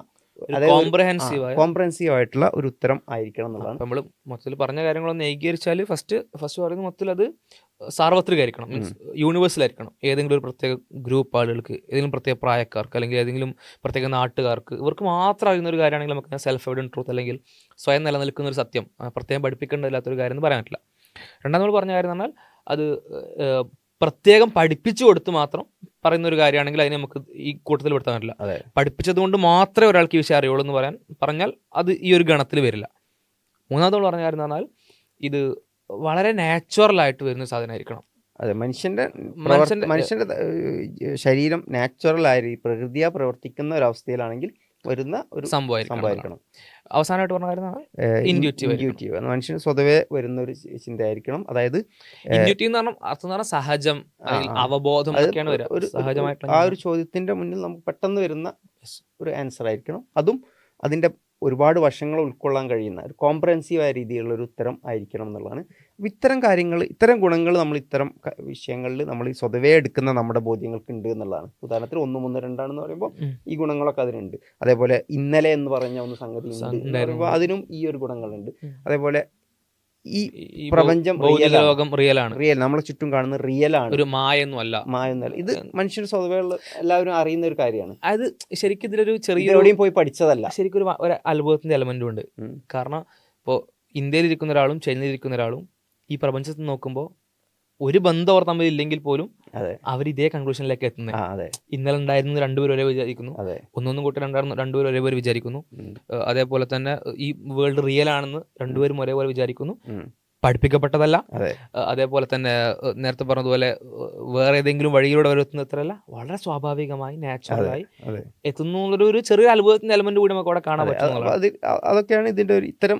കോംപ്രഹെൻസീവ് ആയിട്ടുള്ള ഒരു ഉത്തരം ആയിരിക്കണം എന്നുള്ളതാണ്. നമ്മൾ മൊത്തത്തിൽ പറഞ്ഞ കാര്യങ്ങളൊന്ന് ഏകീകരിച്ചാൽ ഫസ്റ്റ് പറയുന്ന മൊത്തത്തിൽ അത് സാർവത്രികമായിരിക്കണം, മീൻസ് യൂണിവേഴ്സൽ ആയിരിക്കണം. ഏതെങ്കിലും ഒരു പ്രത്യേക ഗ്രൂപ്പ് ആളുകൾക്ക്, ഏതെങ്കിലും പ്രത്യേക പ്രായക്കാർക്ക്, അല്ലെങ്കിൽ ഏതെങ്കിലും പ്രത്യേക നാട്ടുകാർക്ക്, ഇവർക്ക് മാത്രം അറിയുന്ന ഒരു കാര്യമാണെങ്കിൽ നമുക്ക് സെൽഫ് എവിഡന്റ് ട്രൂത്ത് അല്ലെങ്കിൽ സ്വയം നിലനിൽക്കുന്ന ഒരു സത്യം പ്രത്യേകം പഠിപ്പിക്കേണ്ടതില്ലാത്തൊരു കാര്യം എന്ന് പറയാൻ പറ്റില്ല. രണ്ടാം നമ്മൾ പറഞ്ഞ കാര്യം എന്ന് പറഞ്ഞാൽ അത് പ്രത്യേകം പഠിപ്പിച്ചു കൊടുത്ത് മാത്രം പറയുന്ന ഒരു കാര്യമാണെങ്കിൽ അതിനെ നമുക്ക് ഈ കൂട്ടത്തിൽ പെടുത്താൻ പറ്റില്ല. പഠിപ്പിച്ചത് കൊണ്ട് മാത്രമേ ഒരാൾക്ക് ഈ വിഷയം അറിയുള്ളൂ എന്ന് പറഞ്ഞാൽ അത് ഈ ഒരു ഗണത്തിൽ വരില്ല. മൂന്നാമത് പറഞ്ഞ കാര്യം എന്ന് പറഞ്ഞാൽ ഇത് വളരെ നാച്ചുറൽ ആയിട്ട് വരുന്ന സാധനമായിരിക്കണം. അതെ, മനുഷ്യന്റെ ശരീരം നാച്ചുറൽ ആയി പ്രകൃതിയാ പ്രവർത്തിക്കുന്ന ഒരു അവസ്ഥയിലാണെങ്കിൽ വരുന്ന ഒരു സംഭവമായിരിക്കണം. അവസാനമായിട്ട് പറഞ്ഞ ഇൻഡ്യൂറ്റീവ് മനുഷ്യന് സ്വതവേ വരുന്ന ഒരു ചിന്തയായിരിക്കണം. അതായത് ഇൻഡ്യൂറ്റീവ് എന്ന് പറഞ്ഞാൽ അർത്ഥം എന്ന് പറഞ്ഞാൽ സഹജം, അവബോധം, ആ ഒരു ചോദ്യത്തിന്റെ മുന്നിൽ നമുക്ക് പെട്ടെന്ന് വരുന്ന ഒരു ആൻസർ ആയിരിക്കണം. അതും അതിന്റെ ഒരുപാട് വശങ്ങൾ ഉൾക്കൊള്ളാൻ കഴിയുന്ന ഒരു കോംപ്രഹെൻസീവായ രീതിയിലുള്ള ഒരു ഉത്തരം ആയിരിക്കണം എന്നുള്ളതാണ്. ഇത്തരം കാര്യങ്ങൾ, ഇത്തരം ഗുണങ്ങൾ നമ്മൾ ഇത്തരം വിഷയങ്ങളിൽ നമ്മൾ ഈ സ്വതവേ എടുക്കുന്ന നമ്മുടെ ബോധ്യങ്ങൾക്ക് ഉണ്ട് എന്നുള്ളതാണ്. ഉദാഹരണത്തിന് 1, 3, 2 എന്ന് പറയുമ്പോൾ ഈ ഗുണങ്ങളൊക്കെ അതിനുണ്ട്. അതേപോലെ ഇന്നലെ എന്ന് പറഞ്ഞ ഒന്ന് സംഗതി ഉണ്ട് എന്ന് പറയുമ്പോൾ അതിനും ഈ ഒരു ഗുണങ്ങളുണ്ട്. അതേപോലെ ഈ പ്രപഞ്ചം റിയൽ, നമ്മളെ ചുറ്റും കാണുന്ന റിയൽ ആണ്, ഒരു മായൊന്നുമല്ല. ഇത് മനുഷ്യർ സ്വതവേ എല്ലാവരും അറിയുന്ന ഒരു കാര്യമാണ്. അത് ശരിക്കും ഇതിലൊരു ചെറിയ എവിടെയും പോയി പഠിച്ചതല്ല, ശരിക്കും ഒരു അത്ഭുതത്തിന്റെ എലമെന്റും ഉണ്ട്. കാരണം ഇപ്പോൾ ഇന്ത്യയിലിരിക്കുന്ന ഒരാളും ചൈനയിലിരിക്കുന്ന ഒരാളും ഈ പ്രപഞ്ചത്തിൽ നോക്കുമ്പോൾ ഒരു ബന്ധം അവർ തമ്മിൽ ഇല്ലെങ്കിൽ പോലും അവർ ഇതേ കൺക്ലൂഷനിലേക്ക് എത്തുന്നത്. ഇന്നലെ ഉണ്ടായിരുന്നു രണ്ടുപേരും ഒരേ വിചാരിക്കുന്നു, ഒന്നൊന്നും കൂട്ടി രണ്ടുപേരും ഒരേപോലെ വിചാരിക്കുന്നു. അതേപോലെ തന്നെ ഈ വേൾഡ് റിയൽ ആണെന്ന് രണ്ടുപേരും ഒരേപോലെ വിചാരിക്കുന്നു, പഠിപ്പിക്കപ്പെട്ടതല്ല. അതേപോലെ തന്നെ നേരത്തെ പറഞ്ഞതുപോലെ വേറെ ഏതെങ്കിലും വഴിയിലൂടെ എത്തുന്നത്രല്ല, വളരെ സ്വാഭാവികമായി നാച്ചുറലായി എത്തുന്നു എന്നുള്ളൊരു ചെറിയ അത്ഭുതത്തിന്റെ എലമെന്റ് കൂടി നമുക്ക് അവിടെ കാണാൻ പറ്റും. അതൊക്കെയാണ് ഇതിന്റെ ഒരു ഇത്തരം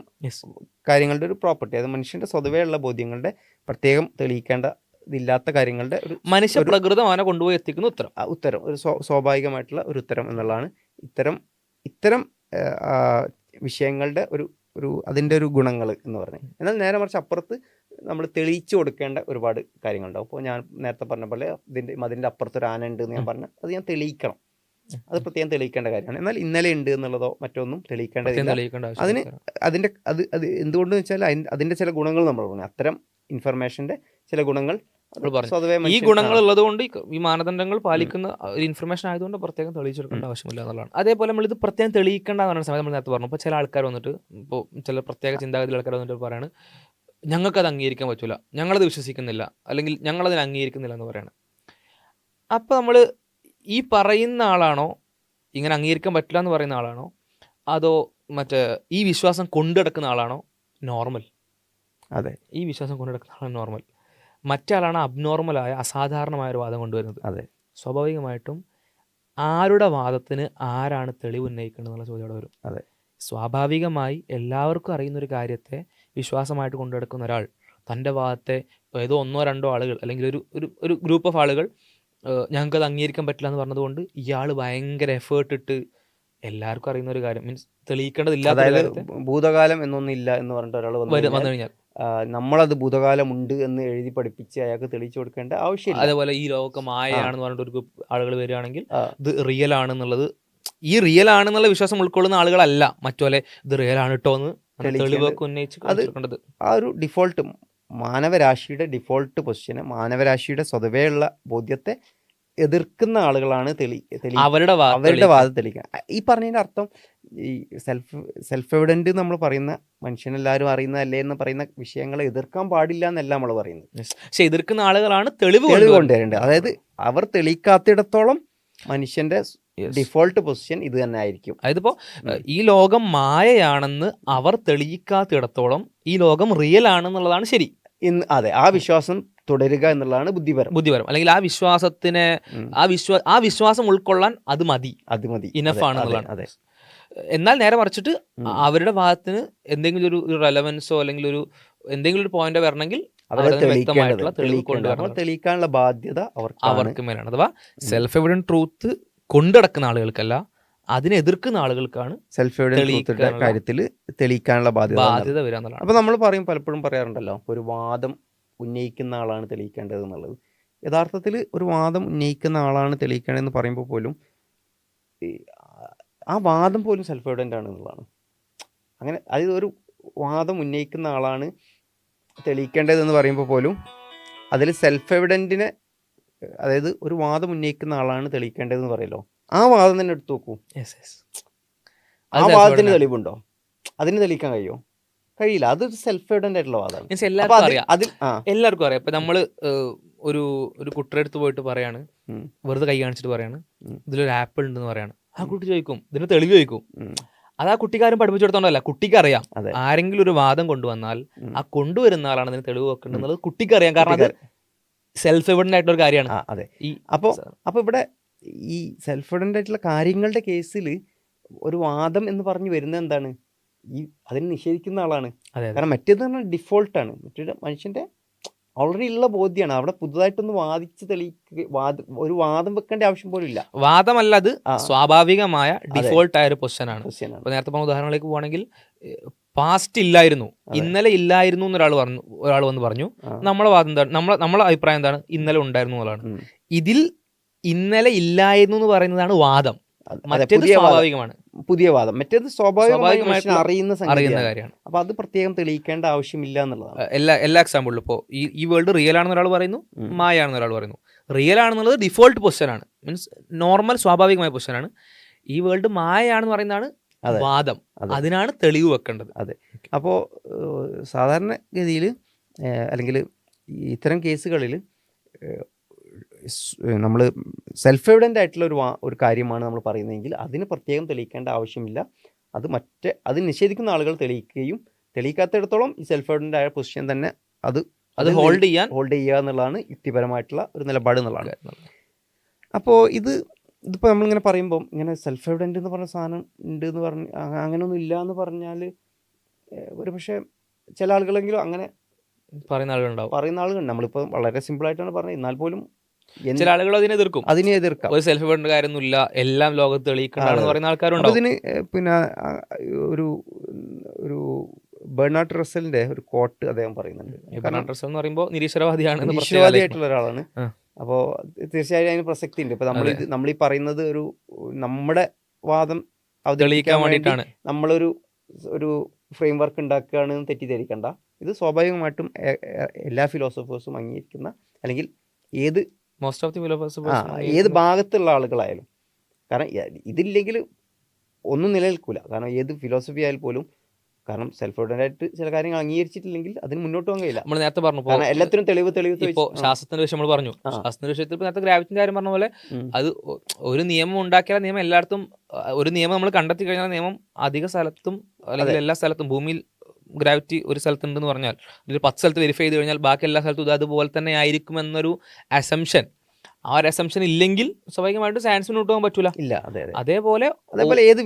കാര്യങ്ങളുടെ ഒരു പ്രോപ്പർട്ടി. അത് മനുഷ്യന്റെ സ്വതവേ ഉള്ള ബോധ്യങ്ങളുടെ പ്രത്യേകം തെളിയിക്കേണ്ട ഇതില്ലാത്ത കാര്യങ്ങളുടെ ഒരു മനുഷ്യ പ്രകൃതം അവനെ കൊണ്ടുപോയി എത്തിക്കുന്ന ഉത്തരം ഒരു സ്വാഭാവികമായിട്ടുള്ള ഒരു ഉത്തരം എന്നുള്ളതാണ് ഇത്തരം ഇതിന്റെ ഒരു ഗുണങ്ങൾ എന്ന് പറഞ്ഞത്. എന്നാൽ നേരെ മറിച്ച് അപ്പുറത്ത് നമ്മൾ തെളിയിച്ചു കൊടുക്കേണ്ട ഒരുപാട് കാര്യങ്ങളുണ്ടാവും. അപ്പോൾ ഞാൻ നേരത്തെ പറഞ്ഞ പോലെ അതിൻ്റെ അപ്പുറത്ത് ഒരു ആന ഉണ്ട് എന്ന് ഞാൻ പറഞ്ഞാൽ അത് ഞാൻ തെളിയിക്കണം, അത് പ്രത്യേകം തെളിയിക്കേണ്ട കാര്യമാണ്. എന്നാൽ ഇന്നലെ ഉണ്ട് എന്നുള്ളതോ മറ്റൊന്നും തെളിയിക്കേണ്ടതില്ല. അതിന് അത് എന്തുകൊണ്ടെന്ന് വെച്ചാൽ അതിന്റെ ചില ഗുണങ്ങൾ നമ്മൾ പറഞ്ഞു. അത്തരം ഇൻഫർമേഷന്റെ ചില ഗുണങ്ങൾ ഈ ഗുണങ്ങൾ ഉള്ളത് കൊണ്ട് ഈ മാനദണ്ഡങ്ങൾ പാലിക്കുന്ന ഒരു ഇൻഫർമേഷൻ ആയതുകൊണ്ട് പ്രത്യേകം തെളിയിച്ചെടുക്കേണ്ട ആവശ്യമില്ല എന്നുള്ളതാണ്. അതേപോലെ നമ്മളിത് പ്രത്യേകം തെളിയിക്കേണ്ട എന്ന് പറയുന്ന സമയത്ത് നമ്മൾ നേരത്തെ പറഞ്ഞു. ഇപ്പോൾ ചില ആൾക്കാർ വന്നിട്ട്, ഇപ്പോൾ ചില പ്രത്യേക ചിന്താഗതി ആൾക്കാർ വന്നിട്ട് പറയാണ് ഞങ്ങൾക്കത് അംഗീകരിക്കാൻ പറ്റില്ല, ഞങ്ങളത് വിശ്വസിക്കുന്നില്ല, അല്ലെങ്കിൽ ഞങ്ങളതിനെ അംഗീകരിക്കുന്നില്ല എന്ന് പറയാണ്. അപ്പോൾ നമ്മൾ ഈ പറയുന്ന ആളാണോ, ഇങ്ങനെ അംഗീകരിക്കാൻ പറ്റില്ല എന്ന് പറയുന്ന ആളാണോ, അതോ മറ്റേ ഈ വിശ്വാസം കൊണ്ടു നടക്കുന്ന ആളാണോ നോർമൽ? അതെ, ഈ വിശ്വാസം കൊണ്ടു നടക്കുന്ന ആളാണ് നോർമൽ. മറ്റേ ആളാണ് അബ്നോർമലായ അസാധാരണമായ ഒരു വാദം കൊണ്ടുവരുന്നത്. അതെ. സ്വാഭാവികമായിട്ടും ആരുടെ വാദത്തിന് ആരാണ് തെളിവ് ഉന്നയിക്കുന്നത് എന്നുള്ള ചോദ്യം അവിടെ വരും. അതെ. സ്വാഭാവികമായി എല്ലാവർക്കും അറിയുന്ന ഒരു കാര്യത്തെ വിശ്വാസമായിട്ട് കൊണ്ടുനടക്കുന്ന ഒരാൾ തൻ്റെ വാദത്തെ ഏതോ 1-2 ആളുകൾ അല്ലെങ്കിൽ ഒരു ഗ്രൂപ്പ് ഓഫ് ആളുകൾ ഞങ്ങൾക്കത് അംഗീകരിക്കാൻ പറ്റില്ല എന്ന് പറഞ്ഞതുകൊണ്ട് ഇയാൾ ഭയങ്കര എഫേർട്ട് ഇട്ട് എല്ലാവർക്കും അറിയുന്ന ഒരു കാര്യം മീൻസ് തെളിയിക്കേണ്ടതില്ല, അതായത് ഭൂതകാലം എന്നൊന്നും ഇല്ല എന്ന് പറഞ്ഞിട്ട് ഒരാൾ വന്നു കഴിഞ്ഞാൽ നമ്മളത് ഭൂതകാലമുണ്ട് എന്ന് എഴുതി പഠിപ്പിച്ച് അയാൾക്ക് തെളിയിച്ചു കൊടുക്കേണ്ട ആവശ്യമില്ല. അതേപോലെ ഈ ലോകമൊക്കെ മായയാണെന്ന് പറഞ്ഞിട്ട് ഒരു ഗ്രൂപ്പ് ആളുകൾ വരികയാണെങ്കിൽ ഇത് റിയൽ ആണെന്നുള്ളത്, ഈ റിയൽ ആണെന്നുള്ള വിശ്വാസം ഉൾക്കൊള്ളുന്ന ആളുകളല്ല മറ്റുപോലെ ഇത് റിയൽ ആണ് കേട്ടോ എന്ന് തെളിവൊക്കെ ഉന്നയിച്ച് കൊടുക്കേണ്ടത്. ആ ഒരു ഡിഫോൾട്ട് മാനവരാശിയുടെ ഡിഫോൾട്ട് പൊസിഷന്, മാനവരാശിയുടെ സ്വതവേയുള്ള ബോധ്യത്തെ എതിർക്കുന്ന ആളുകളാണ് അവരുടെ വാദം തെളിയിക്കുക. ഈ പറഞ്ഞതിന്റെ അർത്ഥം ഈ സെൽഫ് എവിഡന്റ് നമ്മൾ പറയുന്ന മനുഷ്യനെല്ലാവരും അറിയുന്നതല്ലേ എന്ന് പറയുന്ന വിഷയങ്ങളെ എതിർക്കാൻ പാടില്ല എന്നല്ല നമ്മൾ പറയുന്നത്. പക്ഷെ എതിർക്കുന്ന ആളുകളാണ് തെളിവ് കൊണ്ടുവരേണ്ടത്. അതായത് അവർ തെളിയിക്കാത്തിടത്തോളം മനുഷ്യന്റെ ഡിഫോൾട്ട് പൊസിഷൻ ഇത് തന്നെ ആയിരിക്കും. അതായത് ഇപ്പോ ഈ ലോകം മായയാണെന്ന് അവർ തെളിയിക്കാത്തിടത്തോളം ഈ ലോകം റിയൽ ആണെന്നുള്ളതാണ് ശരി. അതെ, ആ വിശ്വാസം തുടരുക എന്നുള്ളതാണ് ബുദ്ധിപരം. അല്ലെങ്കിൽ ആ വിശ്വാസത്തിനെ ആ വിശ്വാസം ഉൾക്കൊള്ളാൻ അത് മതി, ഇനഫ് ആണെന്നുള്ളതാണ്. അതെ. എന്നാൽ നേരെ മറിച്ചിട്ട് അവരുടെ ഭാഗത്തിന് എന്തെങ്കിലും ഒരു റെലവൻസോ അല്ലെങ്കിൽ എന്തെങ്കിലും ഒരു പോയിന്റ് വരണമെങ്കിൽ തെളിയിക്കാനുള്ള ബാധ്യത അവർക്ക് മേലാണ്. അഥവാ സെൽഫ് എവിഡന്റ് ട്രൂത്ത് കൊണ്ടുനടക്കുന്ന ആളുകൾക്കല്ല, അതിനെ എതിർക്കുന്ന ആളുകൾക്കാണ് സെൽഫ് എവിഡന്റ് കാര്യത്തിൽ തെളിയിക്കാനുള്ള ബാധ്യത വരാന്നുള്ളത്. അപ്പൊ നമ്മൾ പലപ്പോഴും പറയാറുണ്ടല്ലോ, ഒരു വാദം ഉന്നയിക്കുന്ന ആളാണ് തെളിയിക്കേണ്ടത് എന്നുള്ളത്. യഥാർത്ഥത്തിൽ ഒരു വാദം ഉന്നയിക്കുന്ന ആളാണ് തെളിയിക്കേണ്ടതെന്ന് പറയുമ്പോൾ പോലും ആ വാദം പോലും സെൽഫ് എവിഡൻ്റ് ആണ് എന്നുള്ളതാണ്. അങ്ങനെ അതായത് ഒരു വാദം ഉന്നയിക്കുന്ന ആളാണ് തെളിയിക്കേണ്ടതെന്ന് പറയുമ്പോൾ പോലും അതിൽ സെൽഫ് എവിഡൻറ്റിനെ, അതായത് ഒരു വാദം ഉന്നയിക്കുന്ന ആളാണ് തെളിയിക്കേണ്ടതെന്ന് പറയല്ലോ, ആ വാദം തന്നെ എടുത്തു നോക്കൂ. ആ വാദത്തിന് തെളിവുണ്ടോ? അതിന് തെളിയിക്കാൻ കഴിയുമോ? കഴിയില്ല. അതൊരു സെൽഫ് എവിഡന്റ് ആയിട്ടുള്ള വാദമാണ്. എല്ലാവർക്കും അറിയാം. ഇപ്പൊ നമ്മള് ഒരു കുട്ടിയുടെ അടുത്ത് പോയിട്ട് പറയാണ്, വെറുതെ കൈ കാണിച്ചിട്ട് പറയാണ് ഇതിലൊരു ആപ്പിൾ ഉണ്ടെന്ന് പറയാണ്. ആ കുട്ടി ചോദിക്കും, ഇതിന് തെളിവ് ചോദിക്കും. അത് ആ കുട്ടിക്കാരും പഠിപ്പിച്ചു കൊടുത്തോണ്ടല്ല, കുട്ടിക്ക് അറിയാം. ആരെങ്കിലും ഒരു വാദം കൊണ്ടുവന്നാൽ ആ കൊണ്ടുവരുന്ന ആളാണ് അതിന് തെളിവ് വെക്കേണ്ടത് കുട്ടിക്ക് അറിയാം. കാരണം അത് സെൽഫ് എവിഡന്റ് ആയിട്ടുള്ള ഒരു കാര്യമാണ്. അതെ. അപ്പൊ ഇവിടെ ഈ സെൽഫ് എവിഡന്റ് ആയിട്ടുള്ള കാര്യങ്ങളുടെ കേസിൽ ഒരു വാദം എന്ന് പറഞ്ഞു വരുന്നത് എന്താണ്? ഈ അതിനെ നിഷേധിക്കുന്ന ആളാണ്. കാരണം മറ്റേത് പറഞ്ഞാൽ ഡിഫോൾട്ടാണ്, മറ്റൊരു മനുഷ്യന്റെ ഓൾറെഡി ഉള്ള ബോധ്യമാണ്. അവിടെ പുതുതായിട്ടൊന്ന് വാദിച്ച് ഒരു വാദം വെക്കേണ്ട ആവശ്യം പോലും ഇല്ല. വാദമല്ല, അത് സ്വാഭാവികമായ ഡിഫോൾട്ട് ആയ ഒരു പൊസിഷനാണ്. നേരത്തെ പറഞ്ഞ ഉദാഹരണങ്ങളിലേക്ക് പോവാണെങ്കിൽ, പാസ്റ്റ് ഇല്ലായിരുന്നു, ഇന്നലെ ഇല്ലായിരുന്നു എന്നൊരാൾ വന്ന് പറഞ്ഞു. നമ്മളെ വാദം എന്താണ്, നമ്മളെ അഭിപ്രായം എന്താണ്? ഇന്നലെ ഉണ്ടായിരുന്നു എന്നുള്ളതാണ്. ഇതിൽ ഇന്നലെ ഇല്ലായിരുന്നു എന്ന് പറയുന്നതാണ് വാദം. മറ്റേത് സ്വാഭാവികമാണ്, പുതിയ വാദം. മറ്റേത് സ്വാഭാവികമായിട്ട് അറിയുന്ന കാര്യമാണ്. അപ്പൊ അത് പ്രത്യേകം തെളിയിക്കേണ്ട ആവശ്യമില്ല എന്നുള്ളതാണ്. എല്ലാ എക്സാമ്പിളിലും ഇപ്പോൾ ഈ വേൾഡ് റിയൽ ആണെന്ന് ഒരാൾ പറയുന്നു, മായ ആണെന്ന് ഒരാൾ പറയുന്നു. റിയൽ ആണെന്നുള്ളത് ഡിഫോൾട്ട് പൊസിഷനാണ്, മീൻസ് നോർമൽ സ്വാഭാവികമായ പൊസിഷനാണ്. ഈ വേൾഡ് മായ ആണെന്ന് പറയുന്നതാണ് വാദം, അതിനാണ് തെളിവ് വെക്കേണ്ടത്. അതെ. അപ്പോൾ സാധാരണഗതിയിൽ അല്ലെങ്കിൽ ഇത്തരം കേസുകളിൽ നമ്മൾ സെൽഫ് എവിഡൻ്റ് ആയിട്ടുള്ള ഒരു കാര്യമാണ് നമ്മൾ പറയുന്നതെങ്കിൽ അതിന് പ്രത്യേകം തെളിയിക്കേണ്ട ആവശ്യമില്ല. അത് നിഷേധിക്കുന്ന ആളുകൾ തെളിയിക്കുകയും, തെളിയിക്കാത്തിടത്തോളം ഈ സെൽഫ് എവിഡൻ്റ് ആയ പൊസിഷൻ തന്നെ അത് ഹോൾഡ് ചെയ്യുക എന്നുള്ളതാണ് യുക്തിപരമായിട്ടുള്ള ഒരു നിലപാട് എന്നുള്ളതാണ്. അപ്പോൾ ഇതിപ്പോൾ നമ്മളിങ്ങനെ പറയുമ്പം ഇങ്ങനെ സെൽഫ് എവിഡൻ്റ് എന്ന് പറഞ്ഞ സാധനം ഉണ്ട് എന്ന് പറഞ്ഞ് അങ്ങനെയൊന്നും ഇല്ല എന്ന് പറഞ്ഞാൽ ഒരു പക്ഷേ ചില ആളുകളെങ്കിലും അങ്ങനെ പറയുന്ന ആളുകളുണ്ടാവും. നമ്മളിപ്പോൾ വളരെ സിമ്പിളായിട്ടാണ് പറഞ്ഞത്, എന്നാൽ പോലും ചില ആളുകൾ അതിനെ എതിർക്കാം. ഒരു സെൽഫ് എവിഡന്റ് കാര്യമൊന്നുമില്ല, എല്ലാം ലോകത്ത് തെളിയിക്കണമെന്ന് പറയുന്ന ആൾക്കാരുണ്ട്. അതിന് പിന്നെ ഒരു ബെർണാർഡ് റസ്സലിന്റെ ഒരു കോട്ട് അദ്ദേഹം പറയുന്നുണ്ട്. ബെർണാർഡ് റസ്സൽ എന്ന് പറയുമ്പോൾ നിരീശ്വരവാദിയായിട്ടുള്ള ഒരാളാണ്. അപ്പോൾ തീർച്ചയായും അതിന് പ്രസക്തി ഉണ്ട്. ഇപ്പൊ നമ്മൾ ഈ പറയുന്നത് നമ്മുടെ വാദം തെളിയിക്കാൻ വേണ്ടിയിട്ടാണ്, നമ്മളൊരു ഫ്രെയിം വർക്ക് ഉണ്ടാക്കുകയാണെന്ന് തെറ്റിദ്ധരിക്കണ്ട. ഇത് സ്വാഭാവികമായിട്ടും എല്ലാ ഫിലോസഫേഴ്സും അംഗീകരിക്കുന്ന, അല്ലെങ്കിൽ ഏത് ഭാഗത്തുള്ള ആളുകളായാലും, കാരണം ഇതില്ലെങ്കിൽ ഒന്നും നിലനിൽക്കില്ല. കാരണം ഏത് ഫിലോസഫി ആയാലും പോലും, കാരണം സെൽഫ് എവിഡന്റ് ആയിട്ട് ചില കാര്യങ്ങൾ അംഗീകരിച്ചിട്ടില്ലെങ്കിൽ അതിന് മുന്നോട്ട് പോകാൻ കഴിയില്ല. നമ്മൾ നേരത്തെ പറഞ്ഞു, എല്ലാത്തിനും തെളിവ് ഇപ്പോൾ ശാസ്ത്രത്തിന്റെ വിഷയം നമ്മൾ പറഞ്ഞു. ശാസ്ത്രത്തിന്റെ വിഷയത്തിൽ നേരത്തെ ഗ്രാവിറ്റിന്റെ കാര്യം പറഞ്ഞ പോലെ, അത് ഒരു നിയമം ഉണ്ടാക്കിയാൽ നിയമം എല്ലായിടത്തും, ഒരു നിയമം നമ്മൾ കണ്ടെത്തി കഴിഞ്ഞാൽ നിയമം അധിക സ്ഥലത്തും അല്ലെങ്കിൽ എല്ലാ സ്ഥലത്തും ഭൂമിയിൽ ഗ്രാവിറ്റി ഒരു സ്ഥലത്തുണ്ടെന്ന് പറഞ്ഞാൽ ഒരു 10 സ്ഥലത്ത് വെരിഫൈ ചെയ്ത് കഴിഞ്ഞാൽ ബാക്കി എല്ലാ സ്ഥലത്തും ഇത് അതുപോലെ തന്നെ ആയിരിക്കും എന്നൊരു അസംഷൻ, ആ ഒരു അസംഷൻ ഇല്ലെങ്കിൽ സ്വാഭാവികമായിട്ടും സയൻസ് മുന്നോട്ട് പോകാൻ പറ്റൂല. ഇല്ല. അതെ അതെ. അതേപോലെ ഏത്